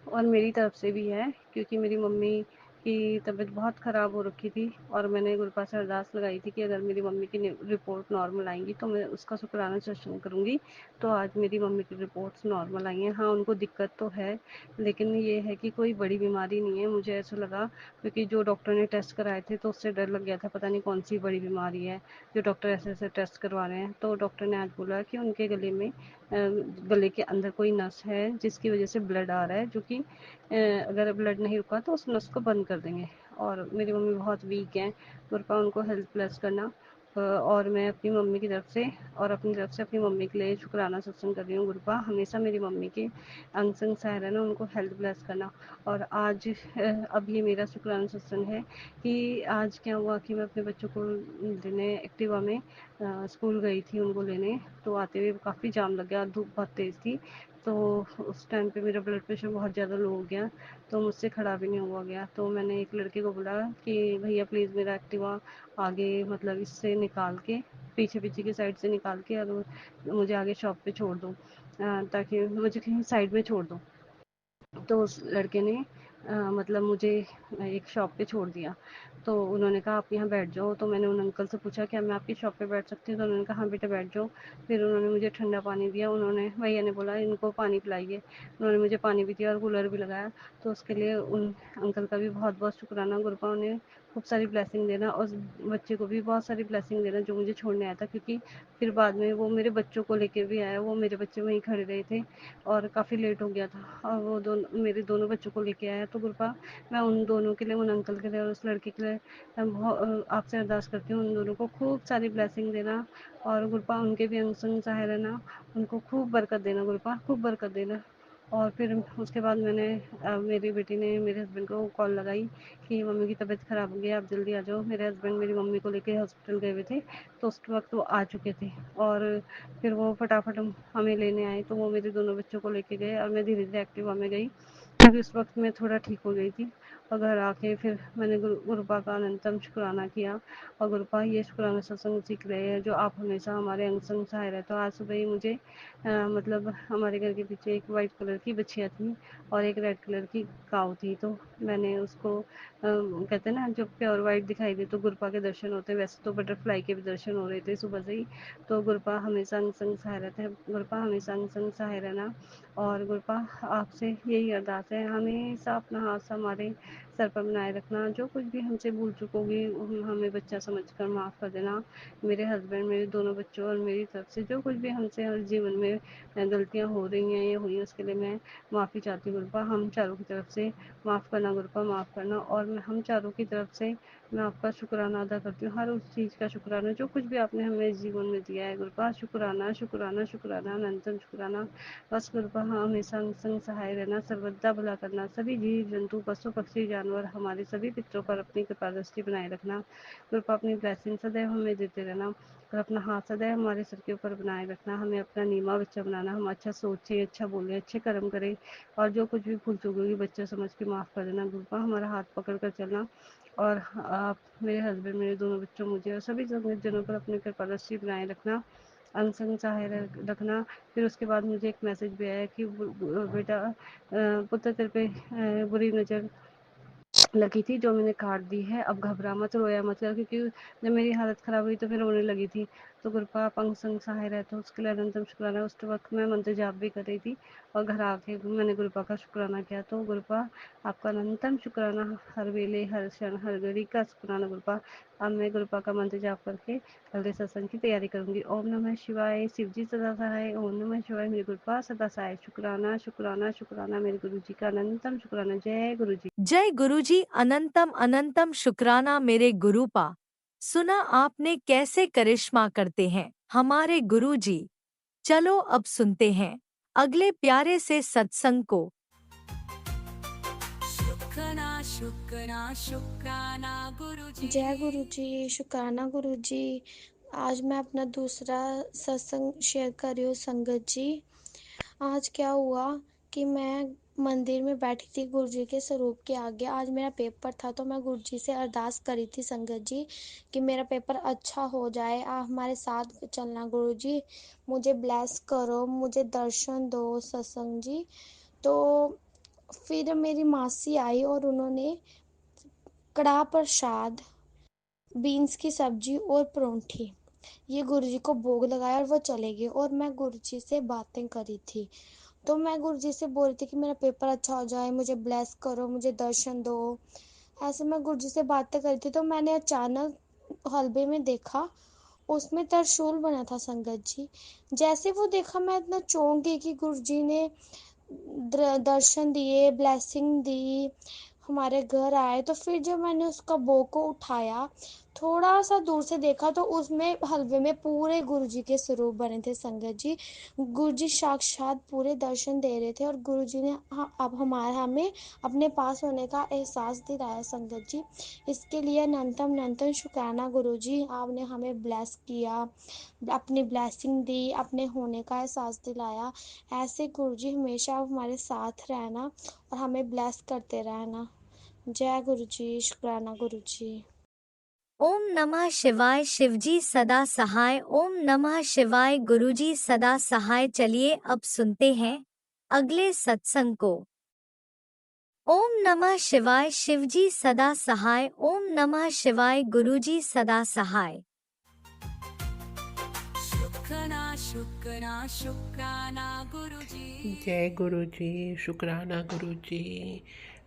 S7: और मेरी तरफ से भी है, क्योंकि मेरी मम्मी की तबीयत बहुत ख़राब हो रखी थी और मैंने गुरु पास अरदास लगाई थी कि अगर मेरी मम्मी की रिपोर्ट नॉर्मल आएंगी तो मैं उसका शुक्राना सत्संग करूँगी। तो आज मेरी मम्मी की रिपोर्ट्स नॉर्मल आई हैं। हाँ, उनको दिक्कत तो है, लेकिन ये है कि कोई बड़ी बीमारी नहीं है। मुझे ऐसा लगा, क्योंकि जो डॉक्टर ने टेस्ट कराए थे तो उससे डर लग गया था, पता नहीं कौन सी बड़ी बीमारी है जो डॉक्टर ऐसे ऐसे टेस्ट करवा रहे हैं। तो डॉक्टर ने आज बोला कि उनके गले में गले के अंदर कोई नस है जिसकी वजह से ब्लड आ रहा है, जो कि अगर ब्लड नहीं रुका तो उस नस को बंद कर देंगे। और मेरी मम्मी बहुत वीक हैं, कृपया उनको हेल्प प्लस करना। और मैं अपनी मम्मी की तरफ से और अपनी तरफ से अपनी मम्मी के लिए शुक्राना सत्संग कर रही हूँ। गुरुपा हमेशा मेरी मम्मी के अंग संग सहारा ना, उनको हेल्प ब्लेस करना। और आज अब ये मेरा शुक्राना सत्संग है कि आज क्या हुआ कि मैं अपने बच्चों को लेने एक्टिवा में स्कूल गई थी उनको लेने। तो आते हुए काफ़ी जाम लग गया, धूप बहुत तेज़ थी। तो उस टाइम पे मेरा ब्लड प्रेशर बहुत ज़्यादा लो हो गया, तो मुझसे खड़ा भी नहीं हुआ गया। तो मैंने एक लड़के को बोला कि भैया प्लीज़ मेरा एक्टिवा आगे मतलब इससे निकाल के, पीछे पीछे की साइड से निकाल के और मुझे आगे शॉप पे छोड़ दो, ताकि मुझे कहीं साइड में छोड़ दो। तो उस लड़के ने मतलब मुझे एक शॉप पे छोड़ दिया। तो उन्होंने कहा आप यहाँ बैठ जाओ। तो मैंने उन अंकल से पूछा क्या मैं आपकी शॉप पे बैठ सकती हूँ? तो उन्होंने कहा हाँ बेटा बैठ जाओ। फिर उन्होंने मुझे ठंडा पानी दिया। उन्होंने भैया ने बोला इनको पानी पिलाइए। उन्होंने मुझे पानी भी दिया और कूलर भी लगाया। तो उसके लिए उन अंकल का भी बहुत बहुत शुक्राना। गुरुपा उन्हें खूब सारी ब्लेसिंग देना और उस बच्चे को भी बहुत सारी ब्लेसिंग देना जो मुझे छोड़ने आया था, क्योंकि फिर बाद में वो मेरे बच्चों को लेके भी आया। वो मेरे बच्चे वहीं खड़े रहे थे और काफ़ी लेट हो गया था और वो मेरे दोनों बच्चों को लेके आया। तो कृपा मैं उन दोनों के लिए, उन अंकल के लिए और उस लड़के के लिए आपसे अरदास करती हूँ उन दोनों को खूब सारी ब्लेसिंग देना और कृपा उनके भी अंग संग सहाय रहना, उनको खूब बरकत देना कृपा, खूब बरकत देना। और फिर उसके बाद मैंने मेरी बेटी ने मेरे हस्बैंड को कॉल लगाई कि मम्मी की तबीयत ख़राब हो गई, आप जल्दी आ जाओ। मेरे हस्बैंड मेरी मम्मी को लेके हॉस्पिटल गए हुए थे, तो उस वक्त वो आ चुके थे और फिर वो फटाफट हमें लेने आए। तो वो मेरे दोनों बच्चों को लेके गए और मैं धीरे धीरे एक्टिवा में गई, क्योंकि उस वक्त मैं थोड़ा ठीक हो गई थी। और घर आके फिर मैंने गुरुपा का अनंतम शुक्राना किया। और गुरुपा ये शुक्राना सत्संग सीख रहे हैं जो आप हमेशा हमारे अंग संग सहाय रहे। तो आज सुबह ही मुझे मतलब हमारे घर के पीछे एक वाइट कलर की बछिया थी और एक रेड कलर की काऊ थी। तो मैंने उसको कहते हैं ना जब प्योर वाइट दिखाई दे तो गुरुपा के दर्शन होते हैं, वैसे तो बटरफ्लाई के भी दर्शन हो रहे थे सुबह से ही। तो गुरुपा हमेशा अंग संग सहाय रहते हैं। गुरुपा हमेशा अंग संग सहाय रहना। और गुरुपा आपसे यही अरदास है, हमेशा अपना हाथ हमारे सर पर बनाए रखना। जो कुछ भी हमसे भूल चूक होगी हमें बच्चा समझकर माफ़ कर देना। मेरे हस्बैंड, मेरे दोनों बच्चों और मेरी तरफ से जो कुछ भी हमसे हर जीवन में गलतियाँ हो रही हैं या हुई हैं उसके लिए मैं माफ़ी चाहती हूँ गुरुपा। हम चारों की तरफ से माफ़ करना गुरुपा, माफ़ करना। और हम चारों की तरफ से मैं आपका शुक्राना अदा करती हूँ, हर उस चीज़ का शुक्राना जो कुछ भी आपने हमें जीवन में दिया है गुरुपा। शुक्राना शुक्राना शुक्राना अनंतम शुक्राना। बस गुरुपा हाँ हमेशा अंग संग सहाय रहना, सर्वदा भला करना, सभी जीव जंतु पशु पक्षी जानवर हमारे सभी पितरों पर अपनी कृपा दृष्टि बनाए रखना। गुरुपा अपनी ब्लेसिंग सदैव हमें देते रहना और अपना हाथ सदैव हमारे सर के ऊपर बनाए रखना। हमें अपना नीमा बच्चा बनाना, हम अच्छा सोचें, अच्छा बोलें, अच्छे कर्म करें और जो कुछ भी भूल चूक होगी बच्चा समझ के माफ़ कर देना। गुरुपा हमारा हाथ पकड़ कर चलना और आप मेरे हस्बैंड, मेरे दोनों बच्चों, मुझे और सभी जनों पर अपनी कृपा दृष्टि बनाए रखना, अंग संग सहाय रखना। फिर उसके बाद मुझे एक मैसेज भी आया कि बेटा पुत्र तेरे पे बुरी नज़र लगी थी जो मैंने काट दी है, अब घबरा मत, रोया मत कर, क्योंकि जब मेरी हालत ख़राब हुई तो फिर रोने लगी थी। तो गुरुपा आप अंग संग सहाय रहते हो, उसके लिए अनंतम शुक्राना। उस वक्त मैं मंत्र जाप भी कर रही थी और घर आके मैंने गुरुपा का शुक्राना किया। तो गुरुपा आपका अनंतम शुक्राना, हर वेले हर क्षण हर घड़ी का शुक्राना गुरुपा। अब मैं गुरुपा का मंत्र जाप करके अगले सत्संग की तैयारी करूंगी। ओम नमः शिवाय, शिवजी सदा सहाय। ओम नमः शिवाय, मेरे गुरुपा सदा सहाय। शुक्राना शुक्राना शुक्राना मेरे गुरु जी का अनंतम शुक्राना। जय गुरु जी।
S1: जय गुरुजी, अनंतम अनंतम शुक्राना मेरे गुरुपा। सुना आपने कैसे करिश्मा करते हैं हमारे गुरुजी। चलो अब सुनते हैं अगले प्यारे से सत्संग को।
S3: शुक्राना शुक्राना शुक्राना गुरुजी।
S8: जय गुरु जी, शुक्राना गुरु जी। आज मैं अपना दूसरा सत्संग शेयर कर रही हूँ संगत जी। आज क्या हुआ कि मैं मंदिर में बैठी थी गुरु जी के स्वरूप के आगे। आज मेरा पेपर था तो मैं गुरु जी से अरदास करी थी संगत जी कि मेरा पेपर अच्छा हो जाए। आप हमारे साथ चलना गुरु जी, मुझे ब्लेस करो, मुझे दर्शन दो सत्संग जी। तो फिर मेरी मासी आई और उन्होंने कड़ाह प्रसाद, बीन्स की सब्जी और परोंठी ये गुरुजी को भोग लगाया और वो चले गए। और मैं गुरुजी से बातें करी थी। तो मैं गुरुजी से बोल रही थी कि मेरा पेपर अच्छा हो जाए, मुझे ब्लेस करो, मुझे दर्शन दो। ऐसे मैं गुरुजी से बातें करी थी तो मैंने अचानक हलवे में देखा, उसमें त्रिशूल बना था संगत जी। जैसे वो देखा मैं इतना चौंक गई कि गुरुजी ने दर्शन दिए, ब्लेसिंग दी, हमारे घर आए। तो फिर जब मैंने उसका भोग को उठाया, थोड़ा सा दूर से देखा तो उसमें हलवे में पूरे गुरुजी के स्वरूप बने थे संगत जी। गुरुजी साक्षात पूरे दर्शन दे रहे थे और गुरुजी ने अब हमें अपने पास होने का एहसास दिलाया संगत जी। इसके लिए अनंतम अनंतम शुक्राना गुरुजी, आपने हमें ब्लेस किया, अपनी ब्लेसिंग दी, अपने होने का एहसास दिलाया। ऐसे गुरुजी हमेशा हमारे साथ रहना और हमें ब्लेस करते रहना। जय गुरुजी, शुक्राना गुरुजी।
S1: ओम नमः शिवाय, शिवजी सदा सहाय। ओम नमः शिवाय, गुरुजी सदा सहाय। चलिए अब सुनते हैं अगले सत्संग को। ओम नमः शिवाय, शिवजी सदा सहाय। ओम नमः शिवाय, गुरुजी सदा सहाय।
S3: शुक्राना शुक्राना शुक्राना गुरुजी।
S9: जय गुरु जी, शुक्राना गुरु जी,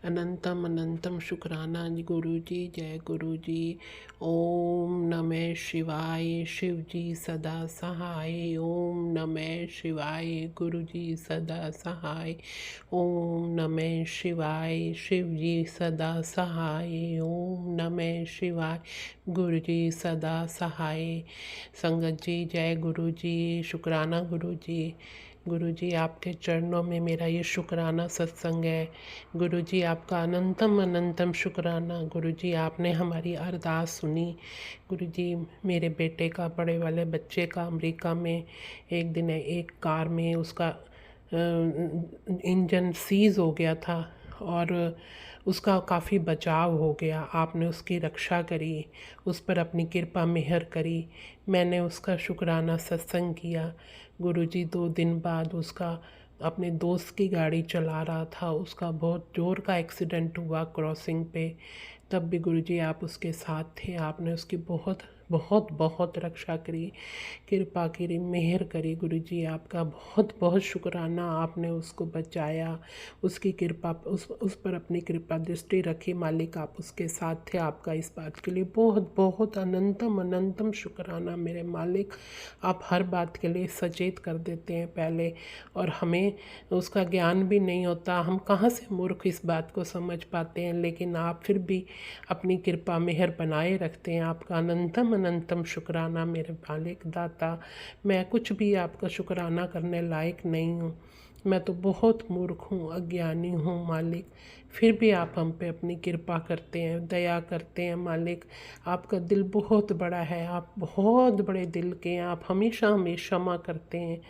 S9: अनंतम अनंतम शुक्राना गुरु जी। जय गुरु जी। ओम नमः शिवाय, शिव जी सदा सहाय। ओम नमः शिवाय, गुरु जी सदा सहाय। ओम नमः शिवाय, शिव जी सदा सहाय। ओम नमः शिवाय, गुरु जी सदा सहाय। संगत जी जय गुरु जी, शुक्राना गुरु जी। गुरु जी आपके चरणों में मेरा ये शुक्राना सत्संग है। गुरु जी आपका अनंतम अनंतम शुक्राना। गुरु जी आपने हमारी अरदास सुनी। गुरु जी मेरे बेटे का, बड़े वाले बच्चे का अमेरिका में एक दिन एक कार में उसका इंजन सीज हो गया था और उसका काफ़ी बचाव हो गया। आपने उसकी रक्षा करी, उस पर अपनी कृपा मेहर करी। मैंने उसका शुक्राना सत्संग किया। गुरुजी 2 दिन बाद उसका अपने दोस्त की गाड़ी चला रहा था, उसका बहुत ज़ोर का एक्सीडेंट हुआ क्रॉसिंग पे। तब भी गुरुजी आप उसके साथ थे। आपने उसकी बहुत बहुत बहुत रक्षा करी, कृपा करी, मेहर करी। गुरुजी आपका बहुत बहुत शुक्राना। आपने उसको बचाया, उसकी कृपा उस पर अपनी कृपा दृष्टि रखी। मालिक आप उसके साथ थे। आपका इस बात के लिए बहुत बहुत अनंतम अनंतम शुक्राना मेरे मालिक। आप हर बात के लिए सचेत कर देते हैं पहले, और हमें उसका ज्ञान भी नहीं होता। हम कहाँ से मूर्ख इस बात को समझ पाते हैं, लेकिन आप फिर भी अपनी कृपा मेहर बनाए रखते हैं। आपका अनंतम अनंतम शुक्राना मेरे मालिक दाता। मैं कुछ भी आपका शुक्राना करने लायक नहीं हूँ। मैं तो बहुत मूर्ख हूँ, अज्ञानी हूँ मालिक। फिर भी आप हम पे अपनी कृपा करते हैं, दया करते हैं मालिक। आपका दिल बहुत बड़ा है, आप बहुत बड़े दिल के हैं। आप हमेशा हमें क्षमा करते हैं।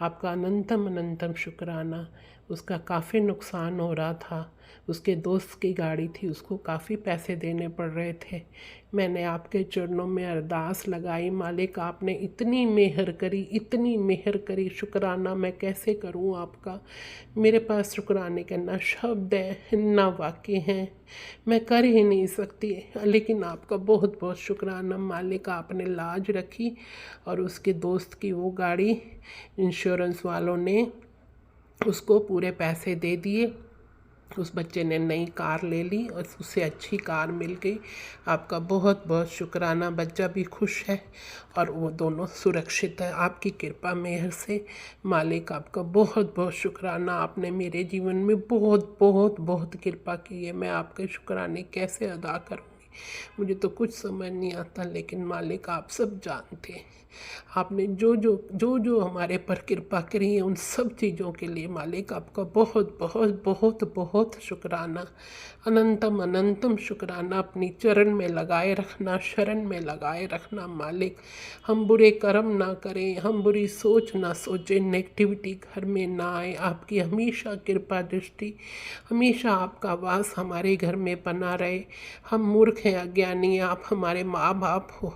S9: आपका अनंतम अनंतम शुक्राना। उसका काफ़ी नुकसान हो रहा था। उसके दोस्त की गाड़ी थी, उसको काफ़ी पैसे देने पड़ रहे थे। मैंने आपके चरणों में अरदास लगाई, मालिक आपने इतनी मेहर करी, इतनी मेहर करी, शुक्राना मैं कैसे करूं आपका। मेरे पास शुक्राने के ना शब्द हैं ना वाक्य हैं, मैं कर ही नहीं सकती। लेकिन आपका बहुत बहुत शुक्राना मालिक, आपने लाज रखी और उसके दोस्त की वो गाड़ी इंश्योरेंस वालों ने उसको पूरे पैसे दे दिए। उस बच्चे ने नई कार ले ली और उससे अच्छी कार मिल गई। आपका बहुत बहुत शुक्राना, बच्चा भी खुश है और वो दोनों सुरक्षित है आपकी कृपा मेहर से। मालिक आपका बहुत बहुत शुक्राना, आपने मेरे जीवन में बहुत बहुत बहुत कृपा की है। मैं आपके शुक्राने कैसे अदा करूँगी, मुझे तो कुछ समझ नहीं आता। लेकिन मालिक आप सब जानते हैं, आपने जो हमारे पर कृपा करी है उन सब चीज़ों के लिए मालिक आपका बहुत बहुत बहुत बहुत शुक्राना, अनंतम अनंतम शुक्राना। अपनी चरण में लगाए रखना, शरण में लगाए रखना मालिक। हम बुरे कर्म ना करें, हम बुरी सोच ना सोचें, नेगेटिविटी घर में ना आए। आपकी हमेशा कृपा दृष्टि, हमेशा आपका वास हमारे घर में बना रहे। हम मूर्ख हैं, अज्ञानी हैं, आप हमारे माँ बाप हो।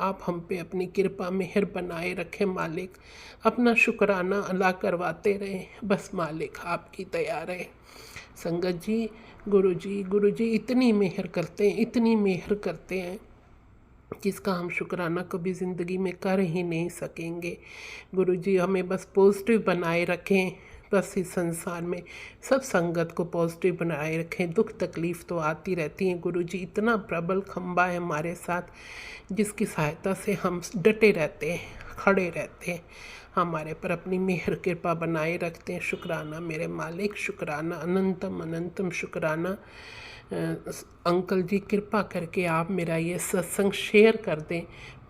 S9: आप हम पे अपनी कृपा मेहर बनाए रखें मालिक, अपना शुक्राना अदा करवाते रहें बस मालिक, आपकी दया रहे। संगत जी, गुरु जी इतनी मेहर करते हैं, इतनी मेहर करते हैं जिसका हम शुक्राना कभी ज़िंदगी में कर ही नहीं सकेंगे। गुरु जी हमें बस पॉजिटिव बनाए रखें, बस इस संसार में सब संगत को पॉजिटिव बनाए रखें। दुख तकलीफ़ तो आती रहती हैं गुरु जी, इतना प्रबल खंबा है हमारे साथ जिसकी सहायता से हम डटे रहते हैं, खड़े रहते हैं, हमारे पर अपनी मेहर कृपा बनाए रखते हैं। शुक्राना मेरे मालिक, शुक्राना, अनंतम अनंतम शुक्राना। अंकल जी कृपा करके आप मेरा ये सत्संग शेयर कर दें।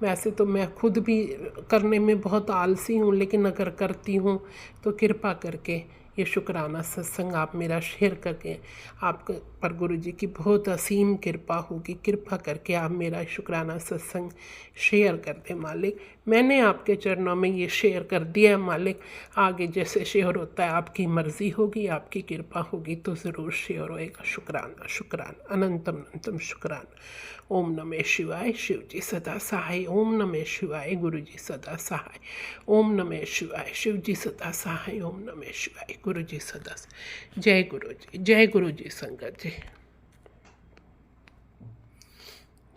S9: वैसे तो मैं खुद भी करने में बहुत आलसी हूँ, लेकिन अगर करती हूँ तो कृपा करके ये शुक्राना सत्संग आप मेरा शेयर करके, आप पर गुरु जी की बहुत असीम कृपा होगी। कृपा करके आप मेरा शुक्राना सत्संग शेयर कर दें मालिक। मैंने आपके चरणों में ये शेयर कर दिया है मालिक, आगे जैसे शेयर होता है आपकी मर्ज़ी होगी, आपकी कृपा होगी तो ज़रूर शेयर होएगा। शुक्राना शुक्राना, अनंतम अनंतम शुक्राना। ओम नमः शिवाय, शिव जी सदा सहाय। ओम नमः शिवाय, गुरु जी सदा सहाय। ओम नमः शिवाय, शिव जी सदा सहाय। ओम नमः शिवाय, गुरु जी सदा सहाय। जय गुरु जी, जय गुरु जी संगत जी।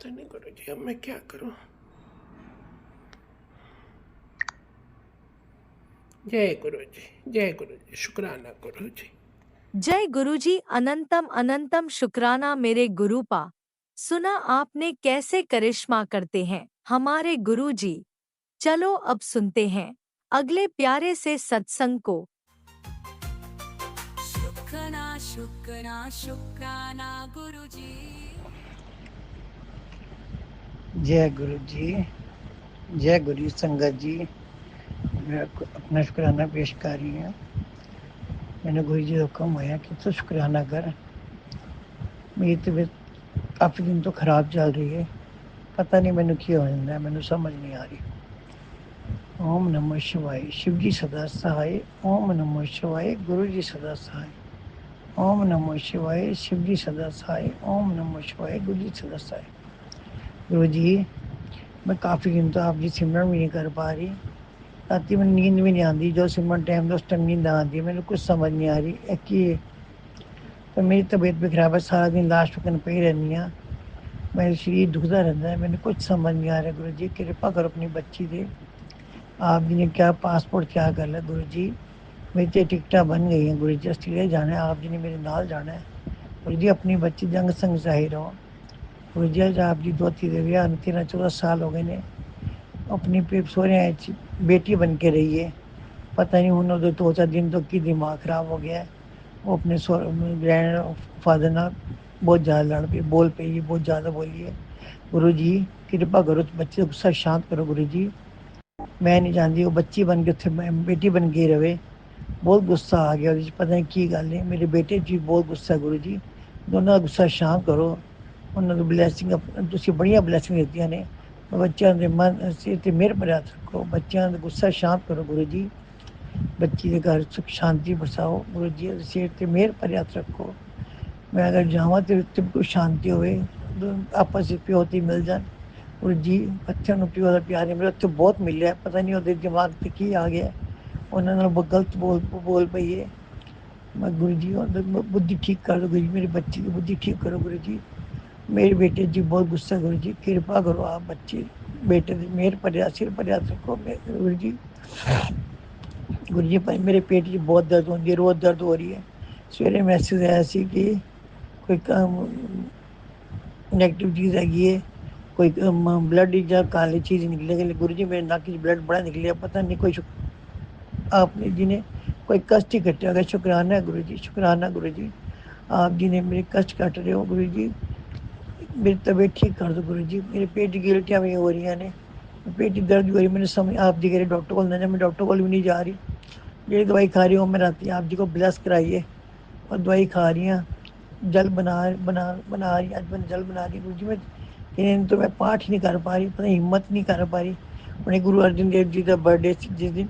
S9: धन्य गुरु जी, अब मैं क्या करूं। जय गुरु जी, जय गुरु जी, शुक्राना गुरु जी।
S1: जय गुरुजी, अनंतम अनंतम शुक्राना मेरे गुरुपा। सुना आपने कैसे करिश्मा करते हैं हमारे गुरुजी। चलो अब सुनते हैं अगले प्यारे से सत्संग को।
S3: शुक्राना शुक्राना शुक्राना गुरुजी।
S10: जय गुरु जी, जय गुरु संगत जी। मैं अपना शुक्राना पेश कर रही हूँ। मैंने गुरु जी हुक्म होया कि तो शुक्राना कर। मेरी तबीयत काफ़ी दिन तो ख़राब चल रही है, पता नहीं मैंने क्या हो जाता है, मैंने समझ नहीं आ रही। ओम नमः शिवाय, शिव जी सदा सहाय। ओम नमः शिवाय, गुरु जी सदा सहाय। ओम नमः शिवाय, शिव जी सदा सहाय। ओम नमः शिवाय, गुरु जी सदा सहाय। गुरु जी, मैं काफ़ी दिन तो आपकी सिमरन भी नहीं कर पा रही, रात में नींद भी नहीं आती। जो सिमरन टाइम तो उस टाइम नींद आती है, मैंने कुछ समझ नहीं आ रही है कि तो मेरी तबीयत भी खराब है, सारा दिन लास्ट वक्त पे ही रहनी है, मेरा शरीर दुखता रहता है, मैंने कुछ समझ नहीं आ रहा। गुरु जी कृपा करो अपनी बच्ची दे। आप जी ने क्या पासपोर्ट क्या कर लिया गुरु जी, मेरी तो टिकटा बन गई हैं गुरु जी, ऑस्ट्रेलिया जाना है, आप जी ने मेरे नाल जाना है। गुरु जी अपनी बच्ची जंग संग सही रहो। गुरु जी आज आप जी 13-14 साल हो गए ने, अपनी पेप सोरे बेटी बन के रही है। पता नहीं उन्होंने 2-4 दिन तो की दिमाग ख़राब हो गया है, वो अपने ग्रैंड फादर ना बहुत ज़्यादा लड़ पे बोल पे ये बहुत ज़्यादा बोली है। गुरु जी कृपा करो, बच्चे को गुस्सा शांत करो गुरु जी। मैं नहीं जानती वो बच्ची बन के उत्थे बेटी बन के रहे, बहुत गुस्सा आ गया जी, पता नहीं की गल है। मेरे बेटे जी बहुत गुस्सा है गुरु जी, दोनों का गुस्सा शांत करो। उन्होंने ब्लैसिंग तुसी बड़िया ब्लैसिंग दित्तियां ने, बच्चों के मन सिर ते मेहर भरे हत्थ रखो, बच्चों का गुस्सा शांत करो गुरु जी। बच्ची के घर सुख शांति बरसाओ गुरु जी, सिर ते मेहर पर हथ रखो। मैं अगर जावां तो बिल्कुल शांति होवे, आपस ਵਿੱਚ ਪਿਓ ਧੀ ਮਿਲ ਜਾਣ। ਗੁਰੂ ਜੀ ਬੱਚਿਆਂ ਨੂੰ ਪਿਓ ਦਾ ਪਿਆਰ ਮੇਰੇ ਉੱਥੇ ਬਹੁਤ ਮਿਲਿਆ, ਪਤਾ ਨਹੀਂ ਉਹਦੇ ਦਿਮਾਗ ਤੇ ਕੀ ਆ ਗਿਆ, ਉਹਨਾਂ ਨਾਲ ਗਲਤ ਬੋਲ ਪਈ ਹੈ। मैं गुरु जी बुद्धि ठीक कर दो गुरु जी, मेरी बच्ची की बुद्धि ठीक करो गुरु जी। मेरे बेटे जी बहुत गुस्सा गुरु जी, कृपा करो आप बच्चे बेटे मेहर पर सिर पर रखो गुरु जी। गुरु जी मेरे पेट में बहुत दर्द होती है, रोज दर्द हो रही है। सवेरे मैसेज आया सी कि कोई नैगेटिव चीज़ हैगी है, कोई ब्लड या काली चीज़ निकलेगी। गुरु जी मेरे नाक ब्लड बड़ा निकलिया, पता नहीं कोई आपने जी ने कोई कष्ट ही कटा गया। शुक्राना है गुरु जी, शुक्राना गुरु जी, आप जी ने मेरे कष्ट कट रहे हो गुरु जी। मेरी तबीयत ठीक कर दो गुरु जी, मेरे पेट की गिल्टियाँ भी हो रही ने, पेट की दर्द हो रही, मैंने समझ आप जी कह रहे डॉक्टर को लेना, मैं डॉक्टर को भी नहीं जा रही। ਜਿਹੜੀ दवाई खा रही हूँ मैं रात आप जी को ब्लेस कराइए, और दवाई खा रही हूँ। जल बना रही, आज मैंने जल बना रही गुरु जी। मैं तो मैं पाठ नहीं कर पा रही, पता हिम्मत नहीं कर पा रही। मैंने गुरु अर्जन देव जी का बर्थडे जिस दिन,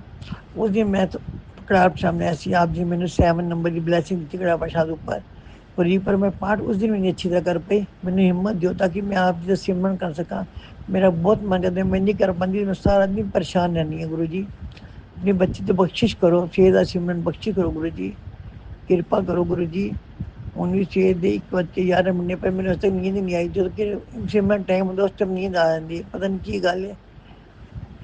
S10: उस दिन मैं तो कड़ाह प्रसाद ऐसी आप जी मैंने 7 नंबर की ब्लैसिंग दी कड़ाह प्रसाद ऊपर और जी, पर मैं पाठ उस दिन भी नहीं अच्छी तरह कर पाई। मैंने हिम्मत दियो ताकि मैं आप जी का सिमरन कर सका। मेरा बहुत मन करता है, मैं नहीं कर पाती, मैं सारा दिन परेशान रहनी है गुरु जी। अपनी बच्ची तो बख्शिश करो, सेहत का सिमरन बख्शिश करो गुरु जी, कृपा करो गुरु जी। ਹੁਣ ਵੀ ਸਵੇਰ ਦੇ 1 ਵੱਜ ਕੇ 11 ਮਿੰਟ पर ਮੈਨੂੰ ਉਸ ਤੱਕ ਨੀਂਦ नहीं आई, ਜਦੋਂ ਕਿ ਸਿਮਰਨ टाइम ਹੁੰਦਾ ਉਸ टाइम नींद आ जाती है, पता नहीं की गल है।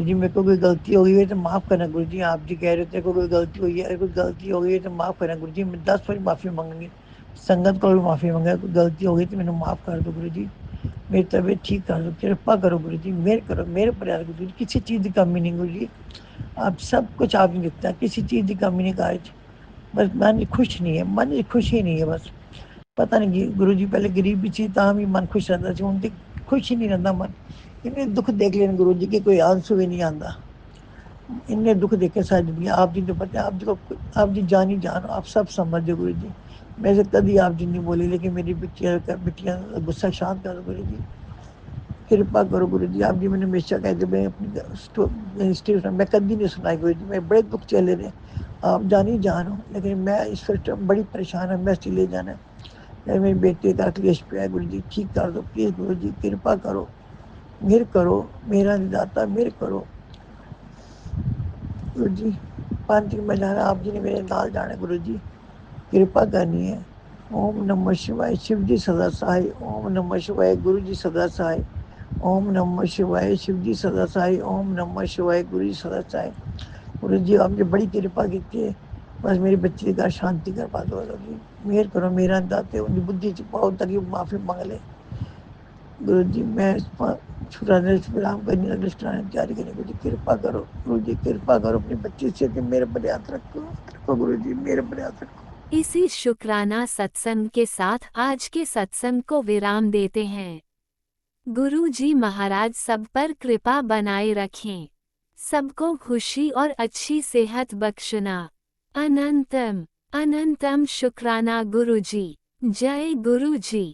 S10: जी मेरे को कोई गलती हो गई है तो माफ़ करना गुरु जी, आप जी कह रहे थे कोई गलती हुई है, कोई गलती हो गई है तो माफ़ करना गुरु जी। मैं 10 बार माफ़ी मांगनी, संगत को भी माफ़ी मांगा, कोई गलती हो गई तो मैंने माफ़ कर दो गुरु जी। मेरी तबीयत ठीक कर दो, कृपा करो गुरु जी, मेहर करो मेरे पर गुरु जी। किसी चीज़ की कमी नहीं गुरु जी, आप सब कुछ आप नहीं दिखता, किसी चीज़ की कमी नहीं काज। बस मन खुश नहीं है, मन खुशी नहीं है बस, पता नहीं गुरु जी। पहले गरीबी थी ਤਾਂ भी मन खुश रहता ਸੀ, ਹੁਣ ਤੇ खुश ही नहीं रहता मन। इन्ने दुख देख लेने गुरु जी के कोई आंसू भी नहीं आता, इन्ने दुख देखे सारी दुनिया। आप जी तो पता है, आप जी को आप जी जान ही जान, आप सब समझ गुरु जी। मैं से कभी आप जी नहीं बोली, लेकिन मेरी बिटिया गुस्सा शांत कर दो गुरु जी, कृपा करो गुरु जी। आप जी मैंने हमेशा कहते मैं अपनी हिस्ट्री मैं कभी नहीं सुनाई गुरु जी, मैं बड़े दुख चले रहे, आप जान ही जान हो, लेकिन मैं इस वक्त बड़ी परेशान है, मैं चले जाना है। मेरे बेटे का क्लेश पे है गुरु जी, ठीक कर दो प्लीज़ गुरु जी, कृपा करो मेहर करो, मेरा दाता मेहर करो गुरु जी। 5 दिन में जाना, आप जी ने मेरे नाल जाना गुरु जी, कृपा करनी है। ओम नमः शिवाय, शिव जी सदा सहाय। ओम नमः शिवाय, गुरु जी सदा सहाय। ओम नमः शिवाय, शिव जी सदा सहाय। ओम नमः शिवाय, गुरु जी सदा सहाय। गुरु जी आपने बड़ी कृपा की है, बस मेरी बच्ची का शांति करवा दो गुरु जी, मेहर करो मेरा दाते, उनकी बुद्धि छुपाओ ताकि माफ़ी मांग ले गुरु जी। मैं शुक्राना शुक्राम करने लगे, शुक्राना तैयारी करने गुरु जी, कृपा करो गुरु जी, कृपा करो अपनी बच्ची से कि मेरे पर हाथ रखो गुरु जी, मेरे पर हाथ रखो।
S1: इसी शुक्राना सत्संग के साथ आज के सत्संग को विराम देते हैं। गुरु जी महाराज सब पर कृपा बनाए रखें, सबको खुशी और अच्छी सेहत बख्शना। अनंतम अनंतम शुक्राना गुरु जी। जय गुरु जी।